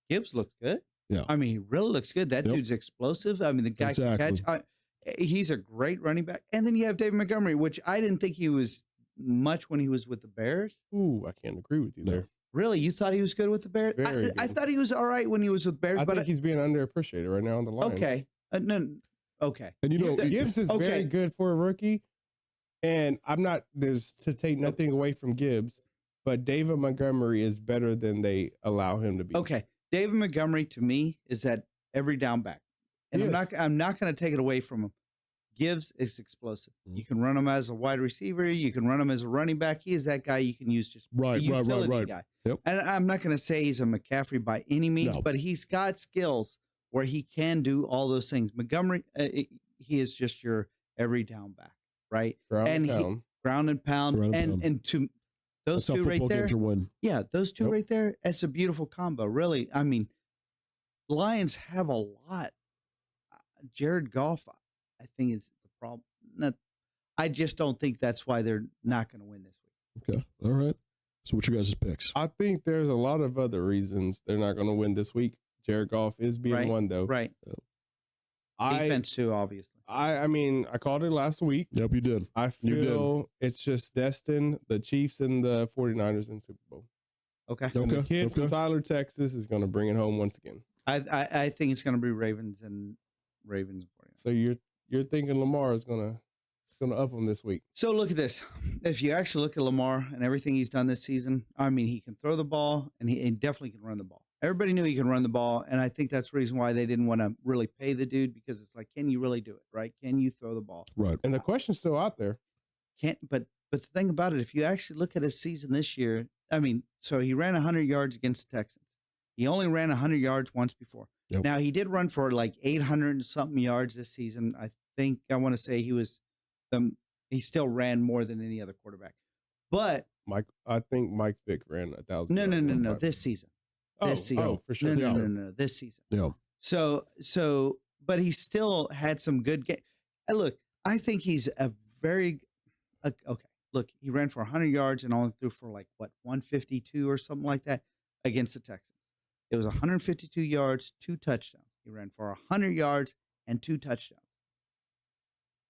Gibbs looks good. Yeah. I mean, he really looks good. That Yep. dude's explosive. I mean, the guy Exactly. can catch. He's a great running back. And then you have David Montgomery, which I didn't think he was much when he was with the Bears. Ooh, I can't agree with you No. there. Really, you thought he was good with the Bears? Very I good. thought he was all right when he was with Bears, I but think he's being underappreciated right now on the line. okay, no, okay. And Gibbs is very Okay. good for a rookie. And I'm not, there's to take nothing away from Gibbs, but David Montgomery is better than they allow him to be. Okay, David Montgomery to me is that every down back, and He I'm not going to take it away from him. Gibbs is explosive. You can run him as a wide receiver. You can run him as a running back. He is that guy you can use just Right, a utility right. guy. Yep. And I'm not going to say he's a McCaffrey by any means, No. but he's got skills where he can do all those things. Montgomery, he is just your every down back, right? Ground And and he- pound. Ground and pound, Ground and pound. and to those That's how two right football there. games are won. Yeah, those two Yep. right there, it's a beautiful combo. Really, I mean, Lions have a lot. Jared Goff, I think, is the problem. I just don't think that's why they're not going to win this week. Okay. All right. So what you guys' picks? I think there's a lot of other reasons they're not going to win this week. Jared Goff is being Right, one, though. Right. I Defense, too, obviously. I mean, I called it last week. Yep, you did. I You did. feel it's just destined the Chiefs and the 49ers in Super Bowl. Okay. And the Okay, kid from okay. Tyler, Texas is going to bring it home once again. I think it's going to be Ravens and 49ers. So you're thinking Lamar is going to up them this week. So look at this. If you actually look at Lamar and everything he's done this season, I mean, he can throw the ball and he definitely can run the ball. Everybody knew he could run the ball, and I think that's the reason why they didn't want to really pay the dude, because it's like, can you really do it, right? Can you throw the ball? Right. And the question's still out there. Can't. But the thing about it, if you actually look at his season this year, I mean, so he ran 100 yards against the Texans. He only ran 100 yards once before. Yep. Now, he did run for like 800 and something yards this season. I think I want to say he still ran more than any other quarterback. But I think Mike Vick ran 1,000. no, this season. This season. Oh, for sure. No, this season. Yeah. So, but he still had some good game. Look, I think he's a very okay. Look, he ran for 100 yards and only threw for 152 or something like that against the Texans. It was 152 yards, 2 touchdowns. He ran for 100 yards and 2 touchdowns.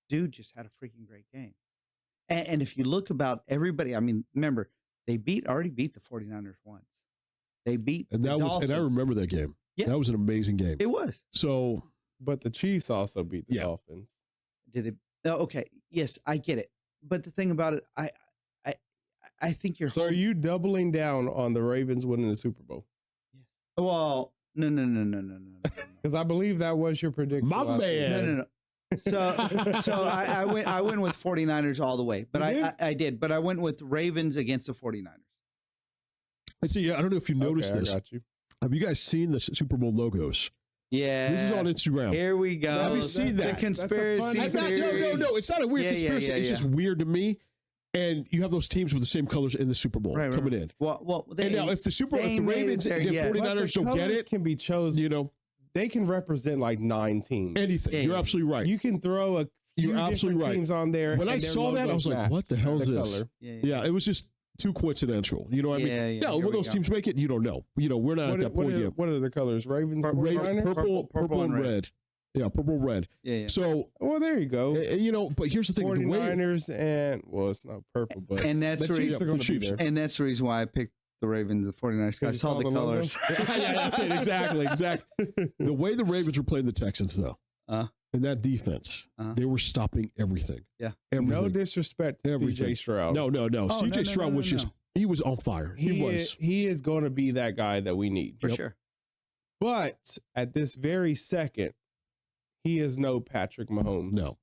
Dude just had a freaking great game. And if you look about everybody, I mean, remember, they already beat the 49ers once. They beat And the that was, and I Dolphins. remember that game. Yeah. That was an amazing game. It was. So But the Chiefs also beat the Yeah. Dolphins. Did it? Oh, okay. Yes, I get it. But the thing about it, I think you're. So are you doubling down on the Ravens winning the Super Bowl? Well, no. Because I believe that was your prediction. My last week. man. No. So I went with 49ers all the way, but You did? I did, but I went with Ravens against the 49ers. I see. I don't know if you noticed Okay, this. I got you. Have you guys seen the Super Bowl logos? Yeah. This is on Instagram. Here we go. Have you seen that? The conspiracy That's a funny- theory. No. It's not a weird Yeah, conspiracy. yeah, It's yeah. just weird to me. And you have those teams with the same colors in the Super Bowl Right, coming in. Well, and now if the they Ravens made it and there the yet. 49ers But the don't get colors it, can be chosen. you know, they can represent like 9 teams. Anything. Yeah, You're yeah. absolutely right. You can throw a few You're absolutely different right. teams on there. When I and their saw that, I logos was like, match. what the hell is The this? color. Yeah, it was just too coincidental. You know what I mean? Yeah, Yeah, here will we those go. teams make it? You don't know. You know, we're not at that point yet. What are the colors? Ravens, Purple, 49ers? purple, and red. Yeah, purple, red. Yeah. So, Well, there you go. you know, but here's the thing. The way, 49ers and, well, it's not purple, but And that's the the Chiefs reason, are going to be Chiefs. there. and that's the reason why I picked the Ravens, the 49ers. I you saw saw the the logo? colors. yeah, that's it. Exactly. The way the Ravens were playing the Texans, though, in that defense, they were stopping everything. Yeah. Everything. No disrespect to Everything. CJ Stroud. No. Oh, CJ no, Stroud was just, he was on fire. He is going to be that guy that we need. For sure. But at this very second, he is no Patrick Mahomes. No.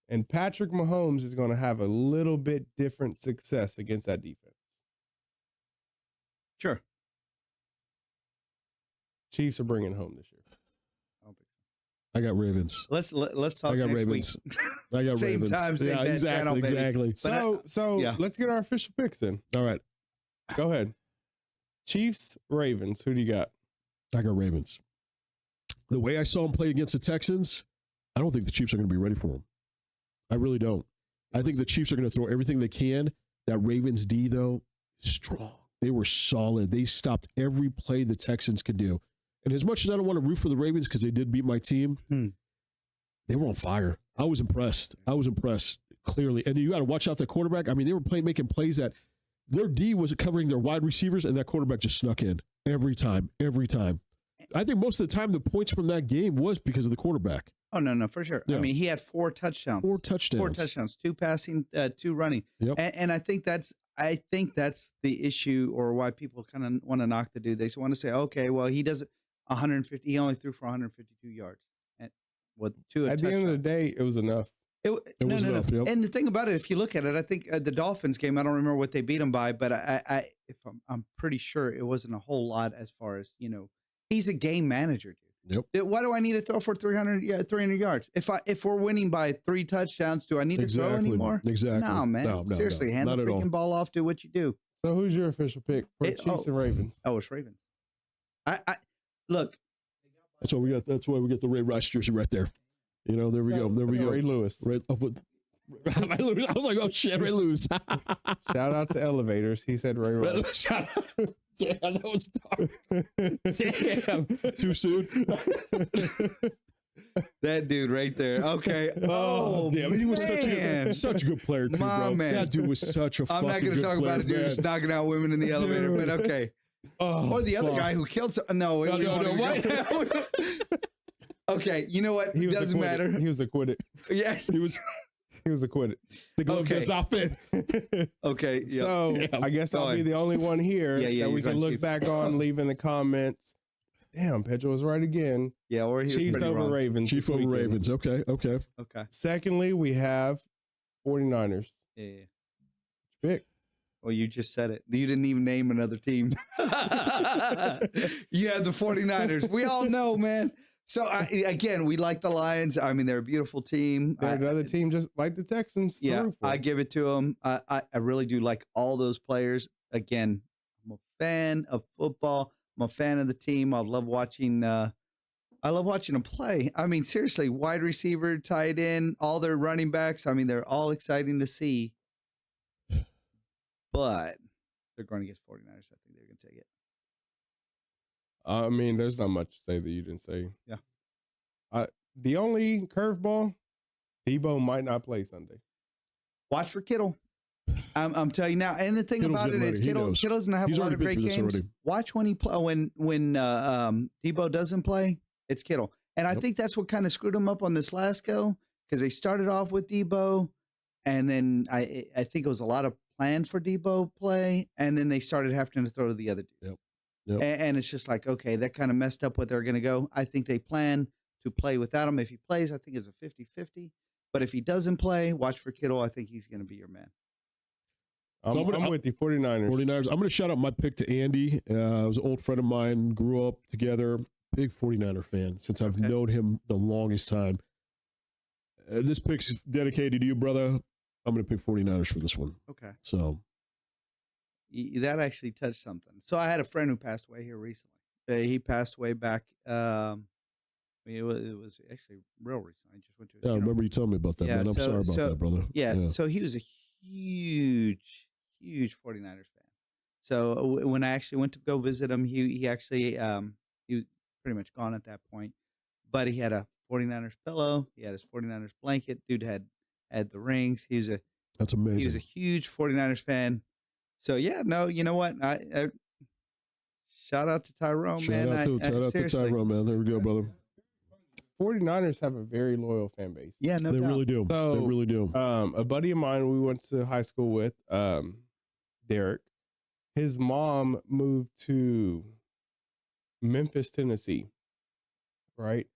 And Patrick Mahomes is going to have a little bit different success against that defense. Sure. Chiefs are bringing home this year. I don't think so. I got Ravens. Let's talk. I got next Ravens. Week. I got Same Ravens. time, same yeah, bad exactly, channel, baby. exactly. So yeah. let's get our official picks in. All right. Go ahead. Chiefs, Ravens. Who do you got? I got Ravens. The way I saw them play against the Texans, I don't think the Chiefs are going to be ready for them. I really don't. I think the Chiefs are going to throw everything they can. That Ravens D, though, strong. They were solid. They stopped every play the Texans could do. And as much as I don't want to root for the Ravens because they did beat my team, they were on fire. I was impressed. Clearly. And you got to watch out the quarterback. I mean, they were making plays that their D was covering their wide receivers, and that quarterback just snuck in every time. I think most of the time the points from that game was because of the quarterback. Oh, no, for sure. Yeah. I mean, he had 4 touchdowns. 4 touchdowns. 2 passing, 2 running. Yep. And I think that's the issue, or why people kind of want to knock the dude. They want to say, okay, well, he doesn't 150. He only threw for 152 yards, and with 2 At the end of the day, it was enough. It was enough. Yep. And the thing about it, if you look at it, I think the Dolphins game, I don't remember what they beat him by, but I'm pretty sure it wasn't a whole lot as far as, he's a game manager, dude. Yep. Why do I need to throw for 300 yards? If we're winning by 3 touchdowns, do I need to throw anymore? Exactly. No, man. No, Seriously, hand the not at all. freaking ball off. Do what you do. So who's your official pick for Chiefs and Ravens? Oh, it's Ravens. I look. That's why we got. That's why we get the Ray Rice jersey right there. There we go. There we go. Ray Lewis. I was like, oh shit, Ray Lewis. Shout out to Elevators. He said Ray Rice. Shout out. Damn, that was dark. Damn, too soon. That dude right there. Okay. Oh, damn, he was such a good player too, My bro. man. That dude was such a. I'm not going to talk about a dude who's knocking out women in the elevator, but okay. Or the other guy who killed. No. What? Okay, you know what? It doesn't matter. He was acquitted. Yeah, He was acquitted. The glove does not fit. Okay. Yeah. So I guess I'll be the only one here that we can look back on, leave in the comments. Damn, Pedro was right again. Yeah, or he Chiefs over wrong. Ravens. Chiefs this over weekend. Ravens. Okay. Okay. Secondly, we have 49ers. Yeah. Pick. Well, you just said it. You didn't even name another team. You had the 49ers. We all know, man. So, again, we like the Lions. I mean, they're a beautiful team. They're another team just like the Texans. Yeah, I give it to them. I really do like all those players. Again, I'm a fan of football. I'm a fan of the team. I love watching them play. I mean, seriously, wide receiver, tight end, all their running backs. I mean, they're all exciting to see. But they're going against 49ers. I think they're going to take it. I mean, there's not much to say that you didn't say. Yeah. The only curveball, Debo might not play Sunday. Watch for Kittle. I'm telling you now. And the thing Kittle's about it getting is ready. He Kittle knows. doesn't have He's a lot already of been great through this games. already. Watch when he play when Debo doesn't play. It's Kittle, and I think that's what kind of screwed him up on this last go, because they started off with Debo, and then I think it was a lot of planned for Debo play, and then they started having to throw to the other dude. Yep. And it's just like, okay, that kind of messed up what they're going to go. I think they plan to play without him. If he plays, I think it's a 50-50. But if he doesn't play, watch for Kittle. I think he's going to be your man. I'm with the 49ers. 49ers. I'm going to shout out my pick to Andy. It was an old friend of mine, grew up together, big 49er fan since I've known him the longest time. This pick's dedicated to you, brother. I'm going to pick 49ers for this one. Okay. So that actually touched something. So I had a friend who passed away here recently. He passed away back I mean, it was actually real recent. I just went to. Yeah, I remember you telling me about that, Yeah, man. I'm sorry about that, brother. Yeah, so he was a huge 49ers fan. So when I actually went to go visit him, he actually he was pretty much gone at that point, but he had a 49ers pillow. He had his 49ers blanket. Dude had the rings. That's amazing. He was a huge 49ers fan. So yeah, no, you know what? I shout out to Tyrone, man. Shout out to Tyrone, man. There we go, brother. 49ers have a very loyal fan base. Yeah, no They doubt. really do. So, they really do. A buddy of mine we went to high school with, Derek, his mom moved to Memphis, Tennessee, right?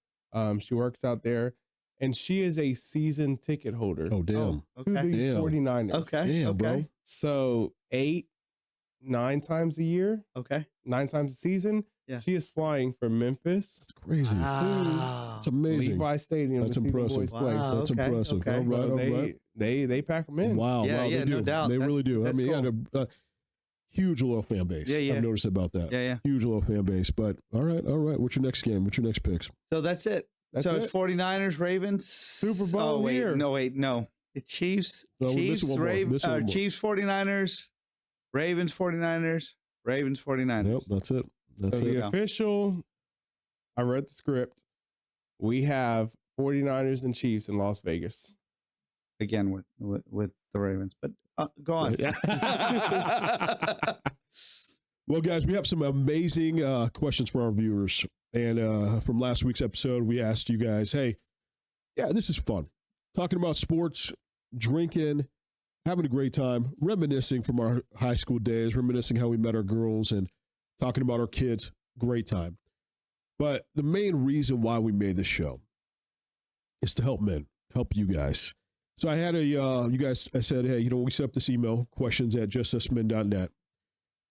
She works out there, and she is a season ticket holder Oh, damn. to the Damn. 49ers. Okay. Damn, okay. bro. So 9 times a year, Okay. 9 times a season, Yeah. she is flying from Memphis It's crazy. Wow. It's amazing. Levi Stadium That's to see the impressive. boys play. Wow. That's okay, impressive. okay. All right, So all right. they pack them in. Wow, Yeah, wow, yeah, they do. no doubt. They really do. I That's mean, cool. you had a huge loyal fan base. Yeah, yeah. I've noticed about that. Yeah, yeah. Huge loyal fan base. But all right. What's your next game? What's your next picks? So that's it. That's so it. it's 49ers, Ravens, Super Bowl oh, wait, here. No. The Chiefs, No, this Chiefs, one more. This one more. Chiefs, 49ers, Ravens, 49ers, Ravens, 49ers. Yep, that's it. That's So it. the official, I read the script. We have 49ers and Chiefs in Las Vegas. Again with the Ravens, but go on. Well, guys, we have some amazing questions for our viewers. And from last week's episode, we asked you guys, hey, yeah, this is fun. Talking about sports, drinking, having a great time, reminiscing from our high school days, reminiscing how we met our girls and talking about our kids. Great time. But the main reason why we made this show is to help men, help you guys. So I had I said, hey, we set up this email, questions@justusmen.net.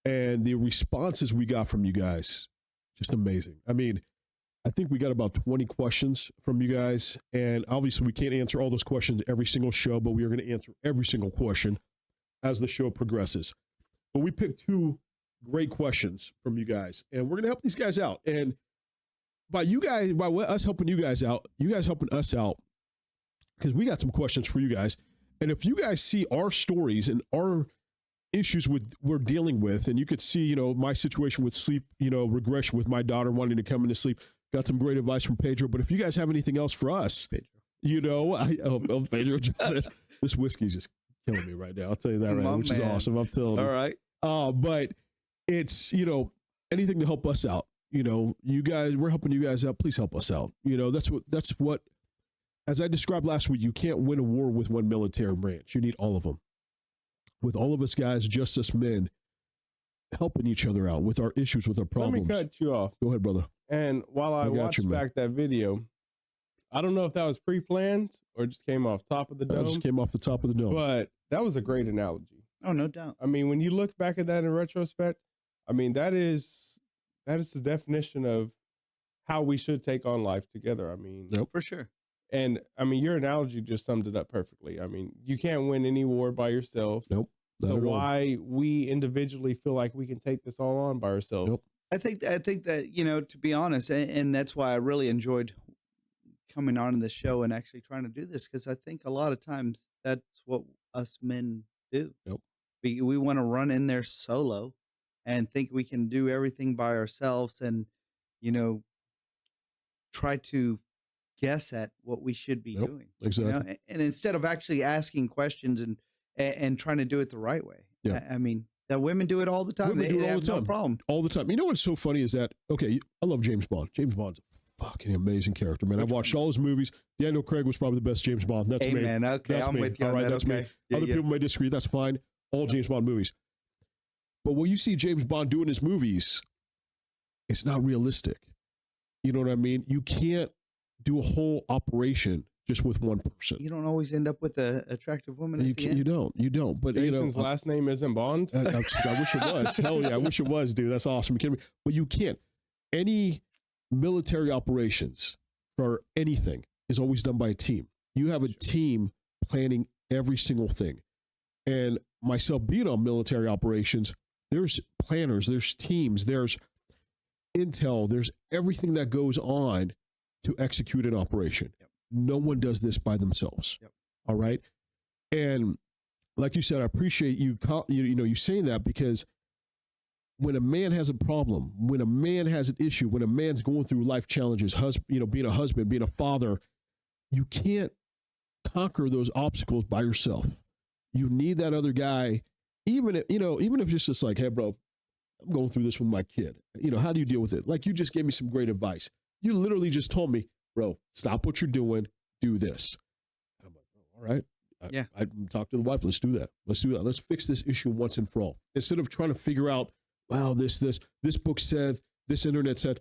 And the responses we got from you guys, just amazing. I mean, I think we got about 20 questions from you guys. And obviously we can't answer all those questions every single show, but we are going to answer every single question as the show progresses. But we picked 2 great questions from you guys, and we're going to help these guys out. And by us helping you guys out, you guys helping us out, because we got some questions for you guys. And if you guys see our stories and our issues we're dealing with, and you could see, my situation with sleep, regression with my daughter wanting to come into sleep, got some great advice from Pedro. But if you guys have anything else for us, Pedro, Pedro, this whiskey's just killing me right now. I'll tell you that right now, which is awesome. I'm telling you. All right. But it's, anything to help us out. You guys, we're helping you guys out. Please help us out. That's what, as I described last week, you can't win a war with one military branch. You need all of them. With all of us guys, just us men, helping each other out with our issues, with our problems. Let me cut you off. Go ahead, brother. And while I watched back that video, I don't know if that was pre-planned or just came off top of the dome. That just came off the top of the dome. But that was a great analogy. Oh, no doubt. I mean, when you look back at that in retrospect, I mean, that is the definition of how we should take on life together. I mean, Yep. For sure. and I mean, your analogy just summed it up perfectly. I mean, you can't win any war by yourself. Nope. So why we individually feel like we can take this all on by ourselves? Nope. I think that, to be honest, and that's why I really enjoyed coming on this show and actually trying to do this, because I think a lot of times that's what us men do. Yep. We want to run in there solo and think we can do everything by ourselves and, try to guess at what we should be doing. Exactly. And instead of actually asking questions and trying to do it the right way. Yeah. I mean, the women do it all the time. Women They do it all have the time. no problem. All the time. You know what's so funny is that, okay, I love James Bond. James Bond's a fucking amazing character, man. I've watched all his movies. Daniel Craig was probably the best James Bond. That's me. Amen. Okay, That's I'm me. with you All on right, that. that's Okay. me. Yeah, Other yeah. people may disagree. That's fine. All James Bond movies. But what you see James Bond do in his movies, it's not realistic. You know what I mean? You can't do a whole operation just with one person. You don't always end up with an attractive woman. You, At the can, end. you don't. But Jason's last name isn't Bond. I wish it was. Hell yeah, I wish it was, dude. That's awesome. You kidding me? But you can't. Any military operations for anything is always done by a team. You have a team planning every single thing. And myself being on military operations, there's planners, there's teams, there's intel, there's everything that goes on to execute an operation. Yep. No one does this by themselves. Yep. All right. And like you said, I appreciate you saying that, because when a man has a problem, when a man has an issue, when a man's going through life challenges, being a husband, being a father, you can't conquer those obstacles by yourself. You need that other guy, even if it's just like, hey, bro, I'm going through this with my kid. How do you deal with it? Like, you just gave me some great advice. You literally just told me, bro, stop what you're doing, do this. And I'm like, oh, all right. I talked to the wife. Let's do that. Let's fix this issue once and for all. Instead of trying to figure out, wow, this book said, this internet said.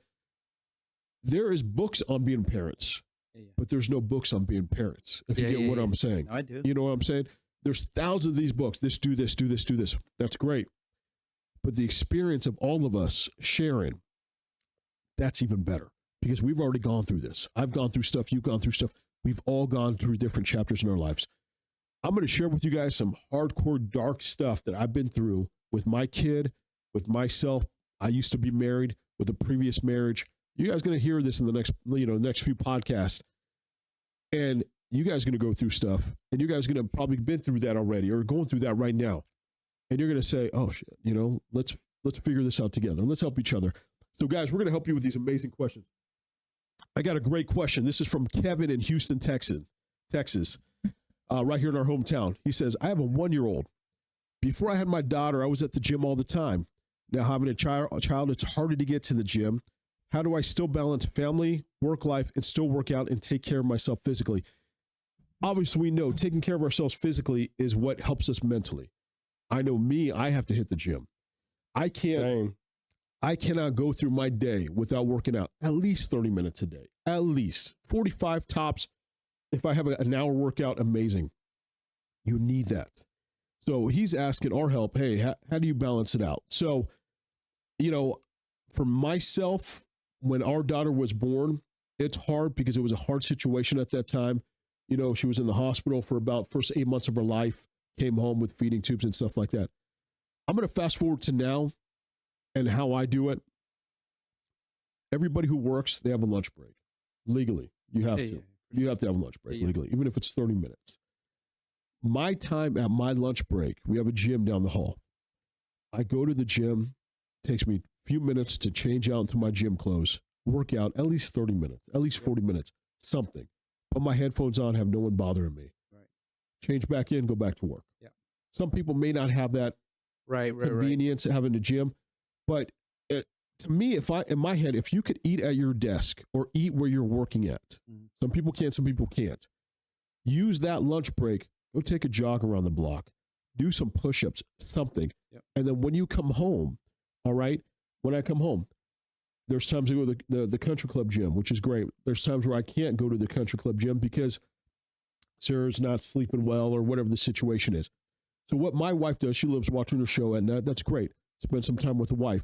There is books on being parents, but there's no books on being parents. If you get what I'm saying. No, I do. You know what I'm saying? There's thousands of these books. This, do this, do this, do this. That's great. But the experience of all of us sharing, that's even better, because we've already gone through this. I've gone through stuff. You've gone through stuff. We've all gone through different chapters in our lives. I'm going to share with you guys some hardcore dark stuff that I've been through with my kid, with myself. I used to be married with a previous marriage. You guys are going to hear this in the next few podcasts. And you guys are going to go through stuff, and you guys are going to probably been through that already or going through that right now. And you're going to say, oh shit, let's figure this out together. Let's help each other. So guys, we're going to help you with these amazing questions. I got a great question. This is from Kevin in Houston, Texas, right here in our hometown. He says, I have a 1-year-old. Before I had my daughter, I was at the gym all the time. Now having a child, it's harder to get to the gym. How do I still balance family, work life, and still work out and take care of myself physically? Obviously, we know taking care of ourselves physically is what helps us mentally. I know me, I have to hit the gym. I cannot go through my day without working out at least 30 minutes a day, at least 45 tops. If I have an hour workout, amazing. You need that. So he's asking our help. Hey, how do you balance it out? So, for myself, when our daughter was born, it's hard because it was a hard situation at that time. She was in the hospital for about first 8 months of her life, came home with feeding tubes and stuff like that. I'm going to fast forward to now and how I do it. Everybody who works, they have a lunch break. Legally, you have to. You have to have a lunch break legally, even if it's 30 minutes. My time at my lunch break, we have a gym down the hall. I go to the gym. It takes me a few minutes to change out into my gym clothes, work out at least 30 minutes, at least 40 minutes, something. Put my headphones on, have no one bothering me. Right. Change back in, go back to work. Yeah. Some people may not have that convenience of having a gym, but to me, in my head, if you could eat at your desk or eat where you're working at, some people can, some people can't. Use that lunch break, go take a jog around the block, do some push-ups, something. Yep. And then when you come home, all right, when I come home, there's times I go to the country club gym, which is great. There's times where I can't go to the country club gym because Sarah's not sleeping well or whatever the situation is. So what my wife does, she loves watching her show at night. That's great. Spend some time with the wife.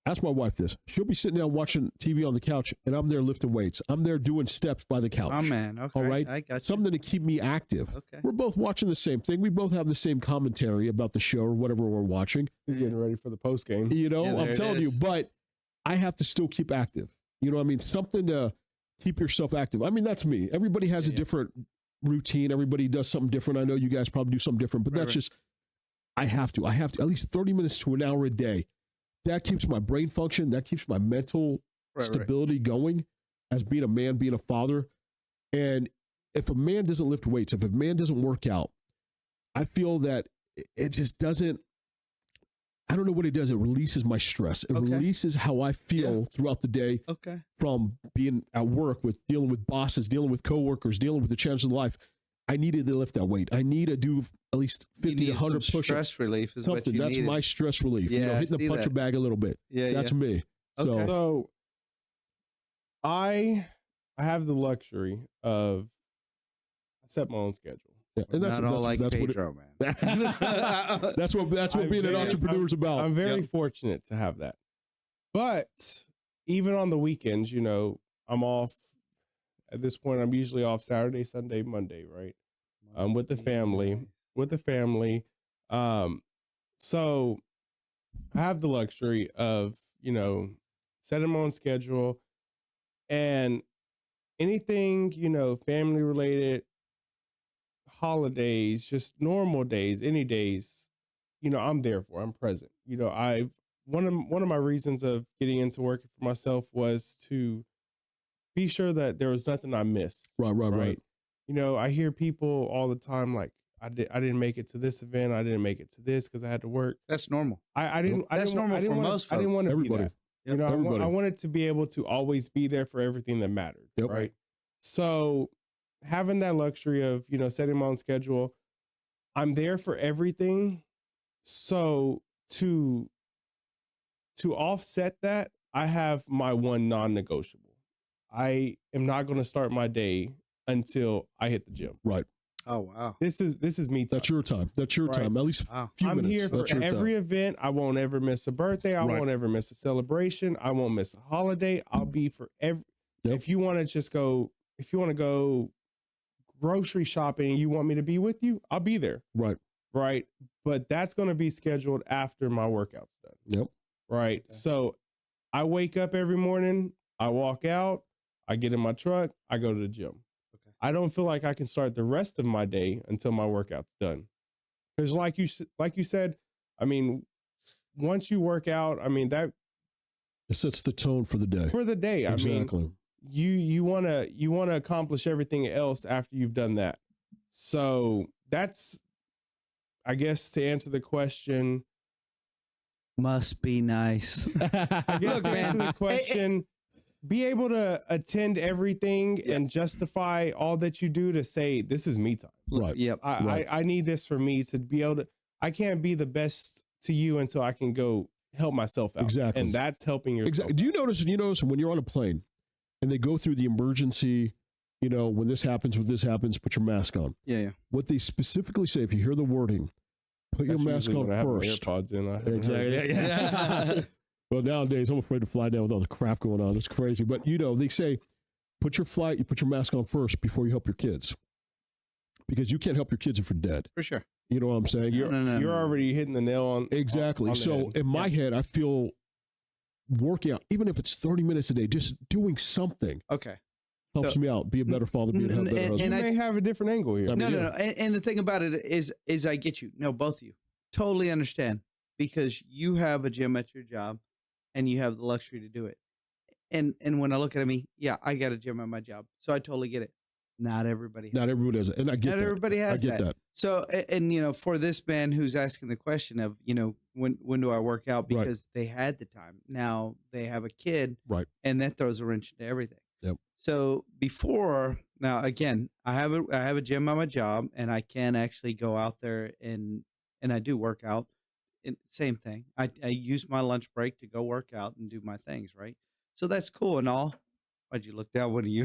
Ask my wife this. She'll be sitting down watching TV on the couch, and I'm there lifting weights. I'm there doing steps by the couch. Oh, man. Okay. All right? I got you. Something to keep me active. Okay. We're both watching the same thing. We both have the same commentary about the show or whatever we're watching. He's getting ready for the post game. I'm telling you, but I have to still keep active. Something to keep yourself active. That's me. Everybody has a different routine. Everybody does something different. I know you guys probably do something different, but that's just, I have to at least 30 minutes to an hour a day. That keeps my brain function. That keeps my mental stability going as being a man, being a father. And if a man doesn't lift weights, if a man doesn't work out, I feel that it just doesn't, I don't know what it does. It releases my stress. It releases how I feel throughout the day from being at work, with dealing with bosses, dealing with coworkers, dealing with the challenges of life. I needed to lift that weight. I need to do at least 50 to 100 push-ups. Stress relief is something. What you That's needed. My stress relief. Hitting the puncher bag a little bit. That's me. Okay. So I have the luxury of, I set my own schedule. Yeah, and that's not all like Pedro, man. That's what being an entrepreneur is about. I'm very fortunate to have that. But even on the weekends, I'm off. At this point, I'm usually off Saturday, Sunday, Monday, right? With the family. So I have the luxury of, setting my own schedule. And anything, family related, holidays, just normal days, any days, I'm there for. I'm present. One of my reasons of getting into working for myself was to be sure that there was nothing I missed. Right. I hear people all the time like, I didn't make it to this event. I didn't make it to this because I had to work. That's normal. That's normal for most I didn't want to be Everybody. that. I wanted to be able to always be there for everything that mattered. Yep. Right. So having that luxury of, setting my own schedule, I'm there for everything. So to offset that, I have my one non-negotiable. I am not going to start my day until I hit the gym. Right. Oh, wow. This is me time. That's your time. That's your time. At least a few I'm minutes. here for That's your every time. event. I won't ever miss a birthday. I won't ever miss a celebration. I won't miss a holiday. I'll be for every. Yep. If you want to go grocery shopping and you want me to be with you, I'll be there. Right. Right. But that's going to be scheduled after my workout's done. Yep. Right. Okay. So I wake up every morning, I walk out, I get in my truck, I go to the gym. Okay. I don't feel like I can start the rest of my day until my workout's done. Because like you said, I mean, once you work out, I mean, that it sets the tone for the day. Exactly. I mean, you want to accomplish everything else after you've done that. So that's, I guess, to answer the question. Must be nice. I guess to answer the question, be able to attend everything and justify all that you do to say, this is me time. Right. Yep. I need this for me to be able to, I can't be the best to you until I can go help myself out. Exactly. And that's helping yourself. Exactly. Do you notice when you're on a plane and they go through the emergency, when this happens, put your mask on. Yeah. What they specifically say, if you hear the wording, put your mask on first. AirPods in. Exactly. Yeah. Well, nowadays I'm afraid to fly down with all the crap going on. It's crazy. But they say, put your mask on first before you help your kids, because you can't help your kids if you're dead. For sure. You know what I'm saying? You're already hitting the nail on. Exactly. On so in my head, I feel working out, even if it's 30 minutes a day, just doing something. Okay. Helps me out, be a better father, be a better husband. And I may have a different angle here. No. And the thing about it is I get you. No, both of you. Totally understand, because you have a gym at your job and you have the luxury to do it. And when I look at me, yeah, I got a gym at my job. So I totally get it. Not everybody has it. And I get that. Not everybody has I get that. So, and for this man who's asking the question of, when do I work out? Because they had the time. Now they have a kid. Right. And that throws a wrench into everything. Yep. So now again, I have a gym at my job, and I can actually go out there and I do work out. And same thing. I use my lunch break to go work out and do my things, right? So that's cool and all. Why'd you look down? What are you?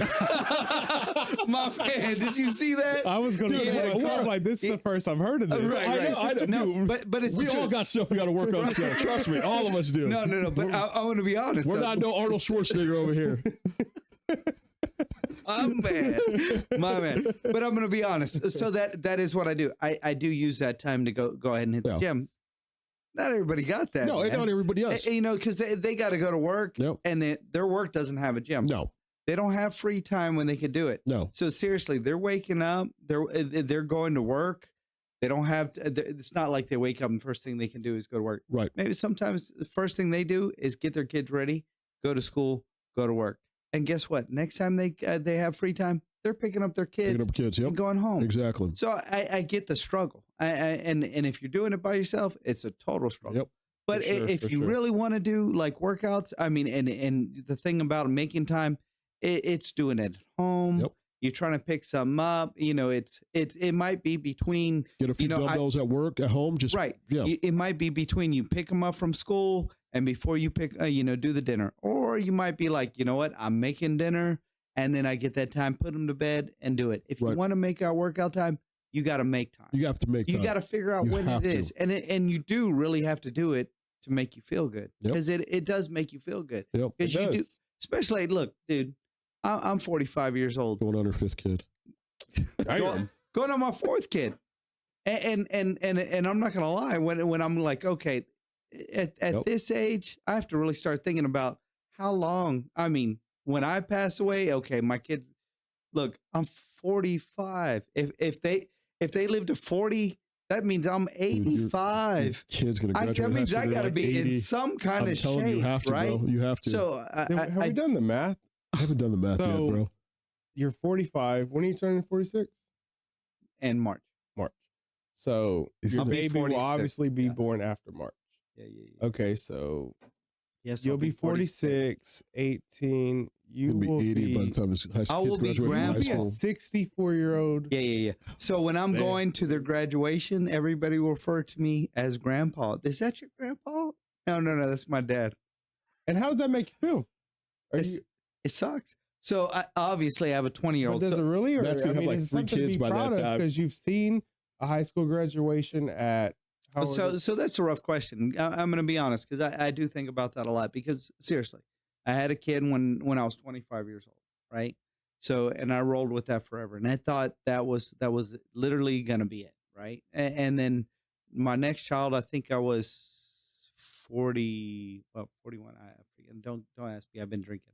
My man, did you see that? I was going to say, I'm like, this is the first I've heard of this. Right. I know. No, but it's we all got stuff we got to work on. So trust me, all of us do. No. But I want to be honest. We're not no Arnold Schwarzenegger over here. I'm bad. My man. But I'm going to be honest. So that is what I do. I do use that time to go ahead and hit the gym. Not everybody got that. No, not everybody else. Because they got to go to work, and their work doesn't have a gym. No. They don't have free time when they could do it. No. So seriously, they're waking up. They're going to work. They don't have to, it's not like they wake up and first thing they can do is go to work. Right. Maybe sometimes the first thing they do is get their kids ready, go to school, go to work. And guess what? Next time they have free time, they're picking up their kids, and going home. Exactly. So I get the struggle. And if you're doing it by yourself, it's a total struggle. Yep. But if you really want to do like workouts, I mean, and the thing about making time, it's doing it at home. Yep. You're trying to pick something up. It might be between get a few dumbbells at work, at home. Just right. Yeah. It might be between you pick them up from school and before you pick, do the dinner, or you might be like, you know what, I'm making dinner and then I get that time, put them to bed and do it. If you want to make our workout time, you got to make time. You have to make time. You got to figure out when it is, and you do really have to do it to make you feel good, because it does make you feel good. Yep. Because you do, especially look, dude. I'm 45 years old. Going on her fifth kid. Going on my fourth kid. And I'm not gonna lie, when I'm like, okay, at this age, I have to really start thinking about how long. I mean, when I pass away, okay, my kids, look, I'm 45. If they live to 40, that means I'm 85. Kid's gonna graduate. That means I got to be 80. in some kind I'm of telling shape, you, have to, right? bro. You have to. So Have we done the math? I haven't done the math yet, So- bro. You're 45. When are you turning 46? and March. March. So your I'll be baby will 46, obviously be yeah. born after March. Yeah. Okay, so Yes, you'll I'll be 46, 18. You You'll be will 80 by the be, time his high I school will be kids graduate from high you'll be a school. 64-year-old. Yeah. So when I'm Man. going to their graduation, everybody will refer to me as Grandpa. Is that your grandpa? No, that's my dad. And how does that make you feel? Are It's- you, It sucks. So obviously I have a but 20-year-old. does it really? Or, Matt's gonna have, like, it's 3 something to kids be by that proud of time. because you've seen a high school graduation at how old is it? So that's a rough question. I'm going to be honest because I do think about that a lot because seriously, I had a kid when I was 25 years old, right? So and I rolled with that forever, and I thought that was literally going to be it, right? And then my next child, I think I was 41. I forget. Don't ask me. I've been drinking.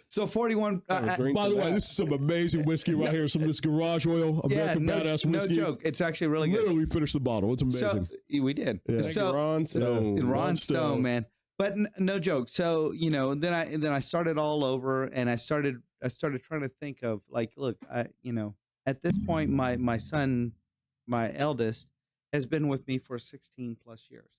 So 41. Oh, drink By to the way, that. this is some amazing whiskey right here. Some of this garage oil, American Badass no whiskey. joke. It's actually really good. Literally finished the bottle. It's amazing. So we did. Yeah. Thank So you, Ron Stone. Ron Ron Stone, Stone. man. But no joke. So then I started all over, and I started trying to think of like, look, at this point, my son, my eldest, has been with me for 16 plus years,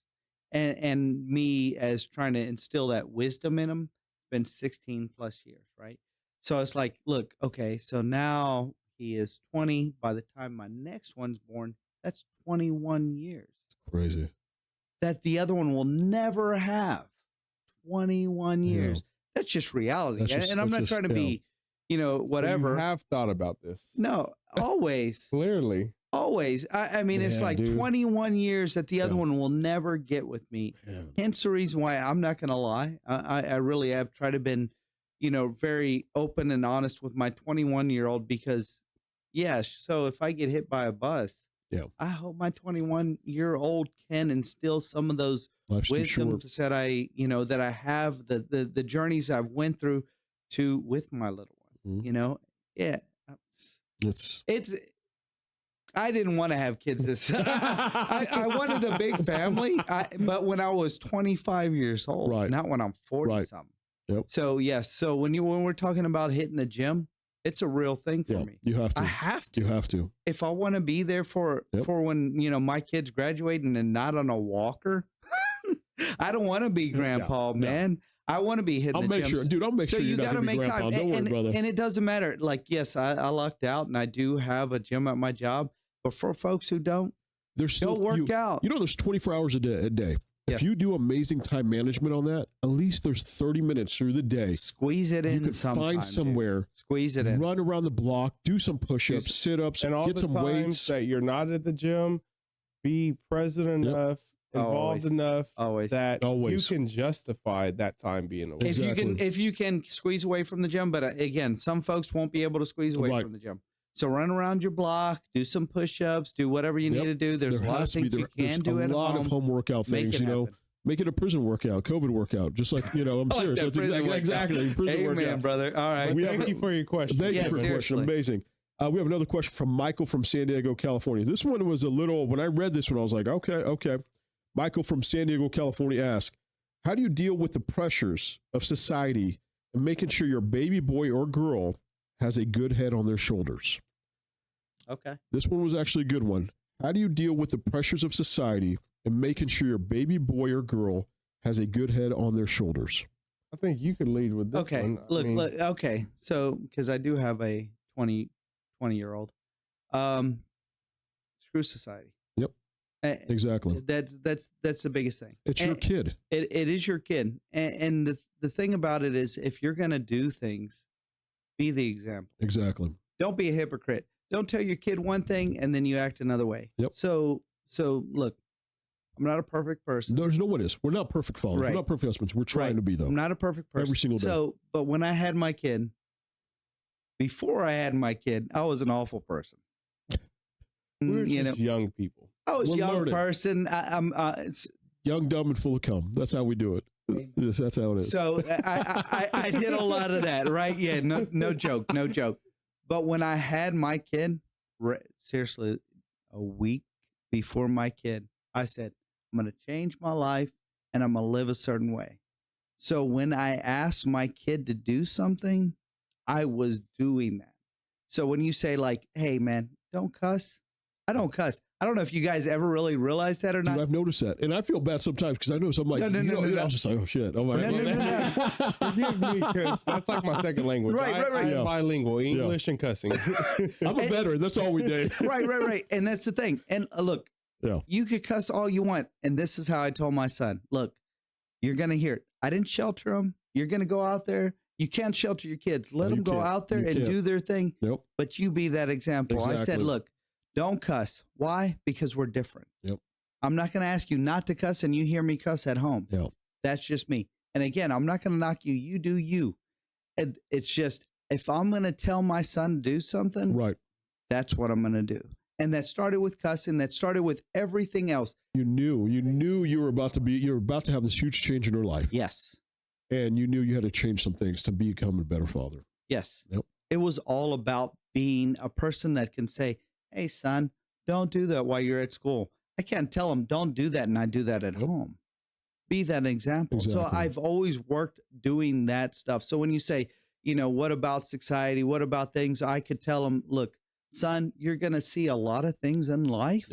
and me as trying to instill that wisdom in him, been 16 plus years, right? So it's like, look, okay, so now he is 20. By the time my next one's born, that's 21 years Crazy. that the other one will never have. 21 Yeah. years. That's just reality. That's just- and I'm that's not just- trying to be, whatever. So you have thought about this. No, always. Clearly. Always. I mean, it's Yeah, like dude. 21 years that the other Yeah. one will never get with me. Man. Hence the reason why I'm not going to lie. I really have tried to been, very open and honest with my 21-year-old because, so if I get hit by a bus, Yeah. I hope my 21-year-old can instill some of those Life's too short. wisdoms that I have, the journeys I've went through with my little one. Mhm. Yeah. It's I didn't want to have kids this. I wanted a big family, but when I was 25 years old, Right. not when I'm 40 Right. something. Yep. So yes, so when we're talking about hitting the gym, it's a real thing for yeah. me. You have to. I have to. You have to. If I want to be there for Yep. when my kids graduating and not on a walker, I don't want to be grandpa, no. man. I want to be hitting I'll the make gym. sure, dude. I'll make So sure you you're not got to gonna be make grandpa. time, Don't worry, brother. and it doesn't matter. Like, yes, I lucked out, and I do have a gym at my job. But for folks who don't, There's still go work out. There's 24 hours a day. Yes. If you do amazing time management on that, at least there's 30 minutes through the day. Squeeze it You in. can sometime, find dude. somewhere, Squeeze it in. run around the block, do some push-ups, Yes. sit-ups, And all get the some times weights. that you're not at the gym, be present enough, involved Always. enough Always. that Always. you can justify that time being away. Exactly. If you can squeeze away from the gym, but again, some folks won't be able to squeeze away Right. from the gym. So run around your block, do some push-ups, do whatever you Yep. need to do. There's There a lot of has to be things you there's can do a at lot home. of home workout Make things, it happen. Make it a prison workout, COVID workout, just like, I'm I like serious. that That's prison workout. exactly prison Amen, workout. brother. All right. But We thank have- you for your question. Thank Yeah, you for the question. seriously. Amazing. We have another question from Michael from San Diego, California. This one was a little, when I read this one, I was like, okay. Michael from San Diego, California asks, how do you deal with the pressures of society and making sure your baby boy or girl has a good head on their shoulders? Okay. This one was actually a good one. How do you deal with the pressures of society and making sure your baby boy or girl has a good head on their shoulders? I think you could lead with this Okay. one. I Look, mean, okay. So, because I do have a 20-year-old, screw society. Yep. Exactly. That's the biggest thing. It's your And kid. It is your kid. And the thing about it is, if you're going to do things, be the example. Exactly. Don't be a hypocrite. Don't tell your kid one thing and then you act another way. Yep. So look, I'm not a perfect person. No one is. We're not perfect fathers. Right. We're not perfect husbands. We're trying Right. to be, though. I'm not a perfect person. Every single day. So, but when I had my kid, before I had my kid, I was an awful person. we're You know, just young people. I was a we're young learning. person. Young, dumb, and full of cum. That's how we do it. Yes, that's how it is. So I did a lot of that, right? Yeah, no joke. But when I had my kid, seriously, a week before my kid, I said, I'm going to change my life and I'm going to live a certain way. So when I asked my kid to do something, I was doing that. So when you say like, hey, man, don't cuss, I don't cuss. I don't know if you guys ever really realize that or not. Dude, I've noticed that. And I feel bad sometimes because I know some like, No. I was just like, oh, shit. Oh, my God. Forgive me, because that's like my second language. Right. I'm bilingual, English and cussing. I'm a veteran. That's all we did. Right. And that's the thing. And look, you could cuss all you want. And this is how I told my son, look, you're going to hear it. I didn't shelter them. You're going to go out there. You can't shelter your kids. Let them go out there and do their thing. Yep. But you be that example. Exactly. I said, look, don't cuss. Why? Because we're different. Yep. I'm not going to ask you not to cuss and you hear me cuss at home. Yep. That's just me. And again, I'm not going to knock you. You do you. And it's just, if I'm going to tell my son to do something, Right. that's what I'm going to do. And that started with cussing. That started with everything else. You knew you were about to have this huge change in your life. Yes. And you knew you had to change some things to become a better father. Yes. Yep. It was all about being a person that can say, hey, son, don't do that while you're at school. I can't tell him, don't do that, and I do that at home. Be that example. Exactly. So I've always worked doing that stuff. So when you say, what about society? What about things? I could tell him, look, son, you're going to see a lot of things in life,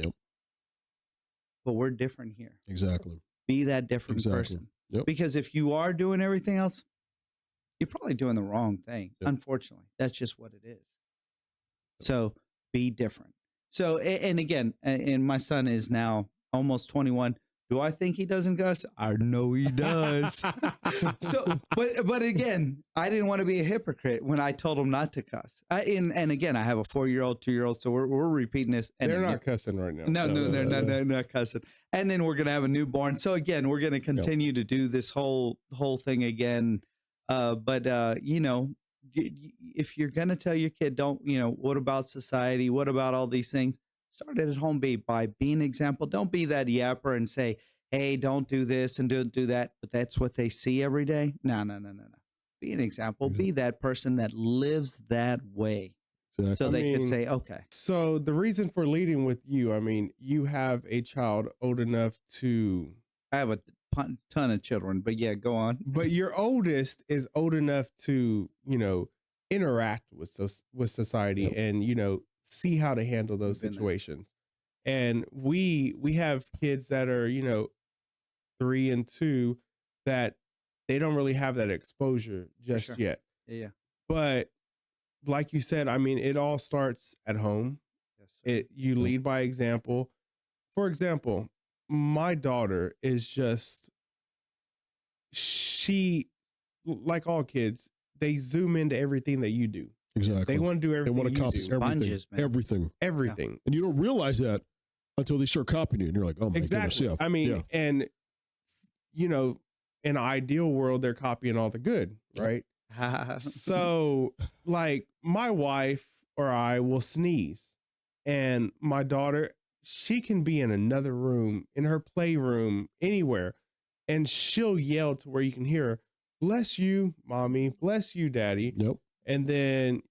but we're different here. Exactly. Be that different person. Yep. Because if you are doing everything else, you're probably doing the wrong thing. Yep. Unfortunately, that's just what it is. So be different. So, and again, and my son is now almost 21. Do I think he doesn't cuss? I know he does. So, but again, I didn't want to be a hypocrite when I told him not to cuss. And again, I have a 4-year-old, 2-year-old, so we're repeating this. And They're not cussing right now. No, they're not cussing. And then we're gonna have a newborn. So again, we're gonna continue to do this whole thing again. But if you're gonna tell your kid, don't, what about society? What about all these things? Start it at home by being an example. Don't be that yapper and say, hey, don't do this and don't do that. But that's what they see every day. No. Be an example. Be that person that lives that way. Exactly. So they could say, okay. So the reason for leading with you, you have a child old enough to... I have a ton of children, but yeah, go on. But your oldest is old enough to, interact with society and, see how to handle those situations. And we have kids that are, 3 and 2 that they don't really have that exposure just yet. Yeah. But like you said, it all starts at home. Yes, You lead by example. For example, my daughter is she, like all kids, they zoom into everything that you do. Exactly. They want to do everything. They want to copy Sponges, man. everything. Everything. And you don't realize that until they start copying you. And you're like, oh my goodness. Yeah. And, in an ideal world, they're copying all the good, right? So, like, my wife or I will sneeze, and my daughter, she can be in another room, in her playroom, anywhere, and she'll yell to where you can hear her, bless you, mommy, bless you, daddy. Yep. And then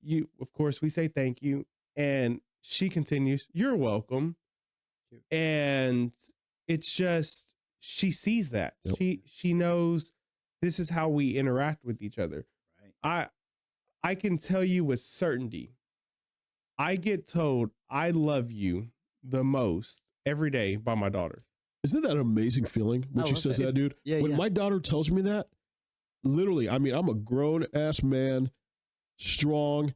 of course, we say thank you, and she continues, you're welcome. And it's just, she sees that. Yep. She knows this is how we interact with each other. Right. I can tell you with certainty, I get told I love you the most every day by my daughter. Isn't that an amazing feeling when she says that, dude? Yeah, when my daughter tells me that, literally, I'm a grown ass man, strong,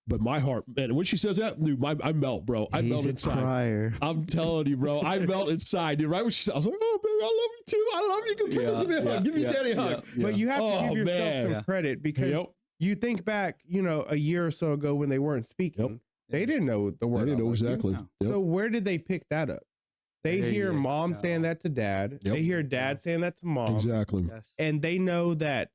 but my heart, man, when she says that, dude, I melt, bro. I melt inside. Crier. I'm telling you, bro, I melt inside, dude. Right when she said, I was like, oh, baby, I love you too. I love you. Give me a hug. Give me daddy a hug. But you have to give yourself some credit, because you think back, a year or so ago when they weren't speaking, they didn't know the word. They didn't know exactly. Yep. So where did they pick that up? They hear mom saying that to dad. Yep. They hear dad saying that to mom. Exactly. Yes. And they know that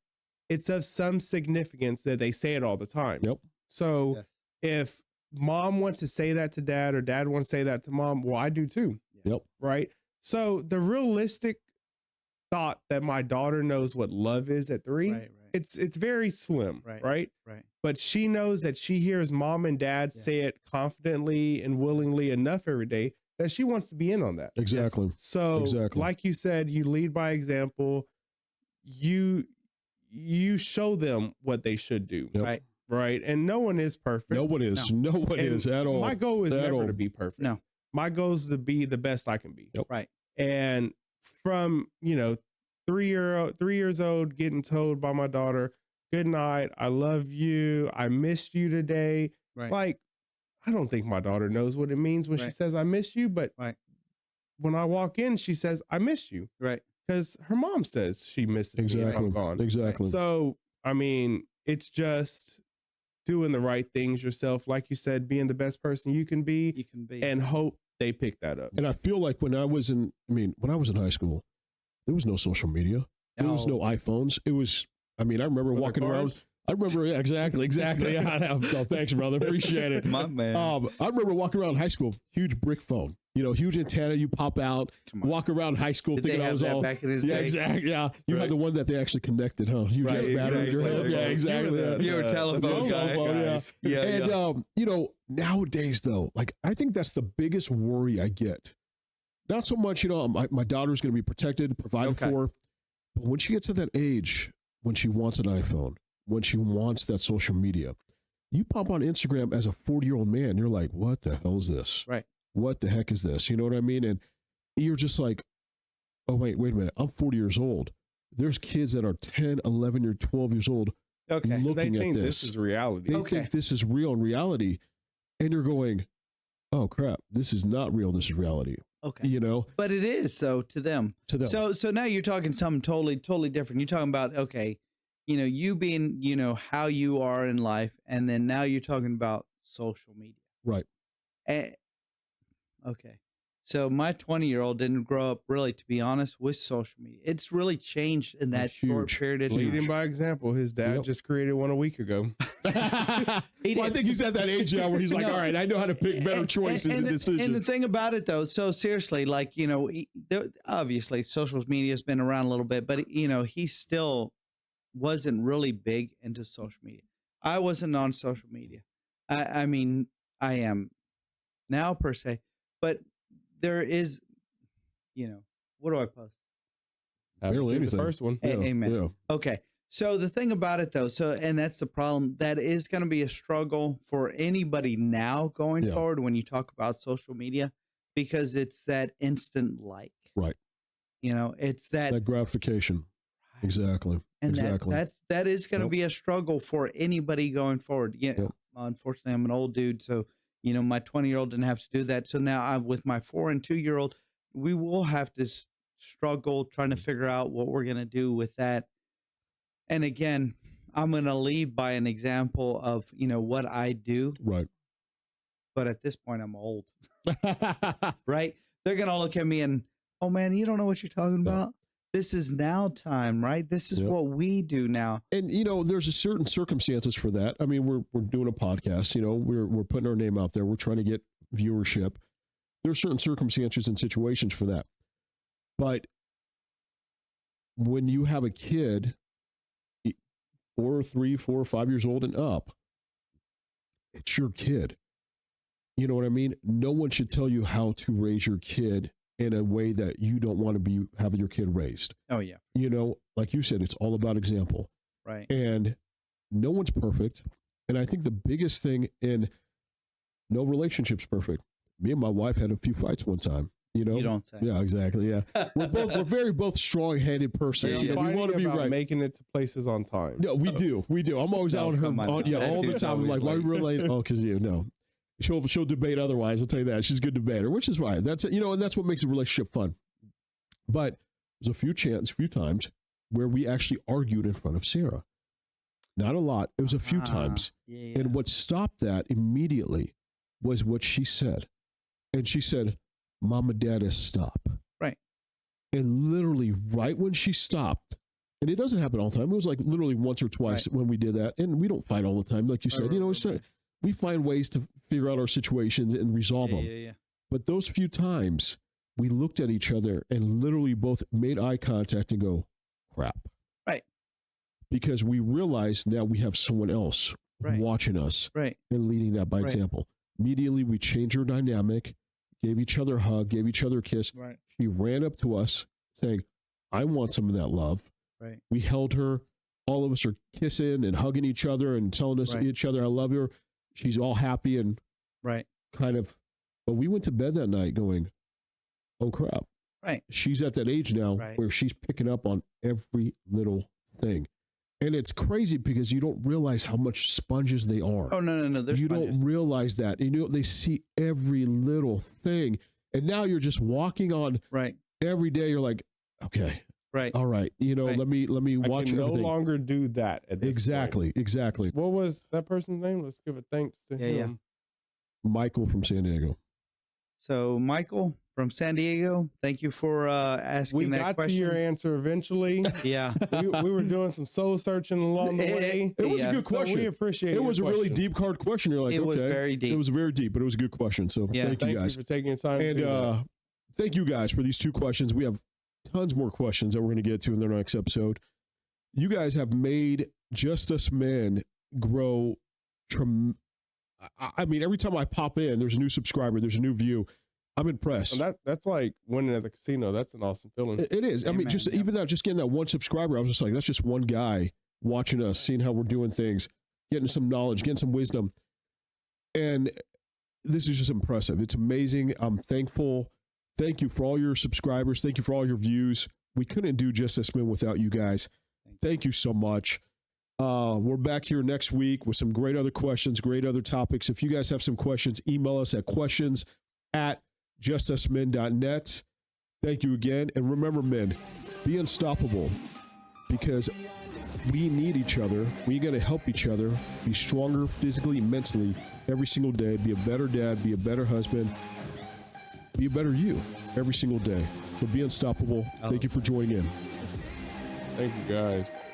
it's of some significance that they say it all the time. Yep. So if mom wants to say that to dad, or dad wants to say that to mom, well, I do too. Yep. Right. So the realistic thought that my daughter knows what love is at 3. Right. It's very slim, Right. right? But she knows that she hears mom and dad say it confidently and willingly enough every day that she wants to be in on that. Exactly. So Exactly. like you said, you lead by example. You show them what they should do. Yep. Right. And no one is perfect. No one is. No one is at all. My goal is At never all. to be perfect. No. My goal is to be the best I can be. Yep. Right. And from, 3 years old, getting told by my daughter, good night, I love you, I missed you today. Right. Like, I don't think my daughter knows what it means when she Right. says I miss you, but Right. when I walk in, she says I miss you Right. because her mom says she misses me if Exactly. I'm gone. Exactly. So, I mean, it's just doing the right things yourself, like you said, being the best person you can be, You can be. and hope they pick that up. And I feel like when I was in high school, there was no social media. There was no iPhones. It was, I remember walking around. I remember, yeah, exactly. Oh, thanks, brother. Appreciate it. My man. I remember walking around high school, huge brick phone, huge antenna. You pop out, Come on. walk around high school Did thinking they I have was that all. back in his Yeah, day? exactly. Yeah. You had the one that they actually connected, huh? Huge ass battery. exactly. Yeah, exactly. You were a telephone guy. Yeah. Yeah. And, nowadays, though, like, I think that's the biggest worry I get. Not so much, my daughter's going to be protected, provided for. But when she gets to that age, when she wants an iPhone, when she wants that social media, you pop on Instagram as a 40-year-old man, you're like, what the hell is this? Right. What the heck is this? You know what I mean? And you're just like, oh, wait a minute. I'm 40 years old. There's kids that are 10, 11, or 12 years old Okay. looking They at think this. this is reality. They think this is real in reality. And you're going, oh, crap. This is not real. This is reality. Okay. But it is so to them. To them. So now you're talking something totally different. You're talking about, okay, you being, how you are in life. And then now you're talking about social media. Right. Okay. So my 20-year-old didn't grow up really, to be honest, with social media. It's really changed in that short Huge. period of time. Leading by example, his dad just created one a week ago. Well, I think he's at that age now where he's like, all right, I know how to pick better choices and decisions. And the thing about it, though, so seriously, like, obviously social media has been around a little bit, but, he still wasn't really big into social media. I wasn't on social media. I mean, I am now per se, but there is, what do I post? Haven't Barely seen anything. the first one. Yeah, Amen. yeah. Okay. So the thing about it, though, and that's the problem, that is going to be a struggle for anybody now going forward when you talk about social media, because it's that instant like. Right. It's that gratification. Exactly. and exactly. that is going to be a struggle for anybody going forward. Yep. Unfortunately, I'm an old dude, so my 20-year-old didn't have to do that. So now with my 4 and 2-year-old, we will have to struggle trying to figure out what we're going to do with that. And again, I'm going to lead by an example of, what I do. Right. But at this point, I'm old. Right? They're going to look at me and, oh, man, you don't know what you're talking about? This is now time, right? This is what we do now. And, there's a certain circumstances for that. I mean, we're doing a podcast, we're putting our name out there. We're trying to get viewership. There's certain circumstances and situations for that. But when you have a kid 4, 3, 4, 5 years old and up, it's your kid. You know what I mean? No one should tell you how to raise your kid in a way that you don't want to be having your kid raised. Oh, yeah. Like you said, it's all about example. Right. And no one's perfect. And I think the biggest thing in no relationship's perfect. Me and my wife had a few fights one time. You don't say. Yeah, exactly. Yeah. We're very both strong-headed persons. We want to be right. Making it to places on time. No, we do. I'm always out on her. All the time. I'm like, why are we really? Oh, because she'll debate otherwise. I'll tell you that. She's a good debater, which is fine. That's and that's what makes a relationship fun. But there's a few times where we actually argued in front of Sarah. Not a lot. It was a few times. Yeah. And what stopped that immediately was what she said. And she said, Mama, Dad, stop. Right. And literally right when she stopped, and it doesn't happen all the time. It was like literally once or twice when we did that. And we don't fight all the time. Like you said, we find ways to figure out our situations and resolve them. Yeah. But those few times we looked at each other and literally both made eye contact and go, crap. Right. Because we realized now we have someone else Right. watching us Right. and leading that by Right. example. Immediately, we changed our dynamic, gave each other a hug, gave each other a kiss. Right. She ran up to us saying, I want some of that love. Right. We held her. All of us are kissing and hugging each other and telling us Right. each other, I love her. She's all happy and Right. kind of, but we went to bed that night going, oh crap. Right. She's at that age now Right. where she's picking up on every little thing. And it's crazy because you don't realize how much sponges they are. Oh, no. There's You sponges. don't realize that. You know, they see every little thing. And now you're just walking on Right. every day. You're like, okay, Right. all right. You know, Right. let me I watch can no everything. longer do that at this Exactly. Exactly. point. What was that person's name? Let's give a thanks to Yeah, him. Michael from San Diego. So, Michael from San Diego, thank you for asking We that got question. to your answer eventually. Yeah. we were doing some soul searching along the way. It was a good So question. we appreciate It was a your really question. deep card question. You're like, It okay. was very deep. It was very deep, but it was a good question. So Yeah. thank you guys. for taking your time. to And do that. thank you guys for these 2 questions. We have tons more questions that we're going to get to in the next episode. You guys have made Just Us Men grow. I mean, every time I pop in, there's a new subscriber, there's a new view. I'm impressed. And that's like winning at the casino. That's an awesome feeling. It is. I mean, Amen, just yeah. even that, just getting that one subscriber, I was just like, that's just one guy watching us, seeing how we're doing things, getting some knowledge, getting some wisdom. And this is just impressive. It's amazing. I'm thankful. Thank you for all your subscribers. Thank you for all your views. We couldn't do Just Us Men without you guys. Thank you so much. We're back here next week with some great other questions, great other topics. If you guys have some questions, email us at questions@justusmen.net. Thank you again. And remember, men, be unstoppable because we need each other. We got to help each other be stronger physically and mentally every single day. Be a better dad, be a better husband, be a better you every single day. So be unstoppable. Thank you for joining in. Thank you guys.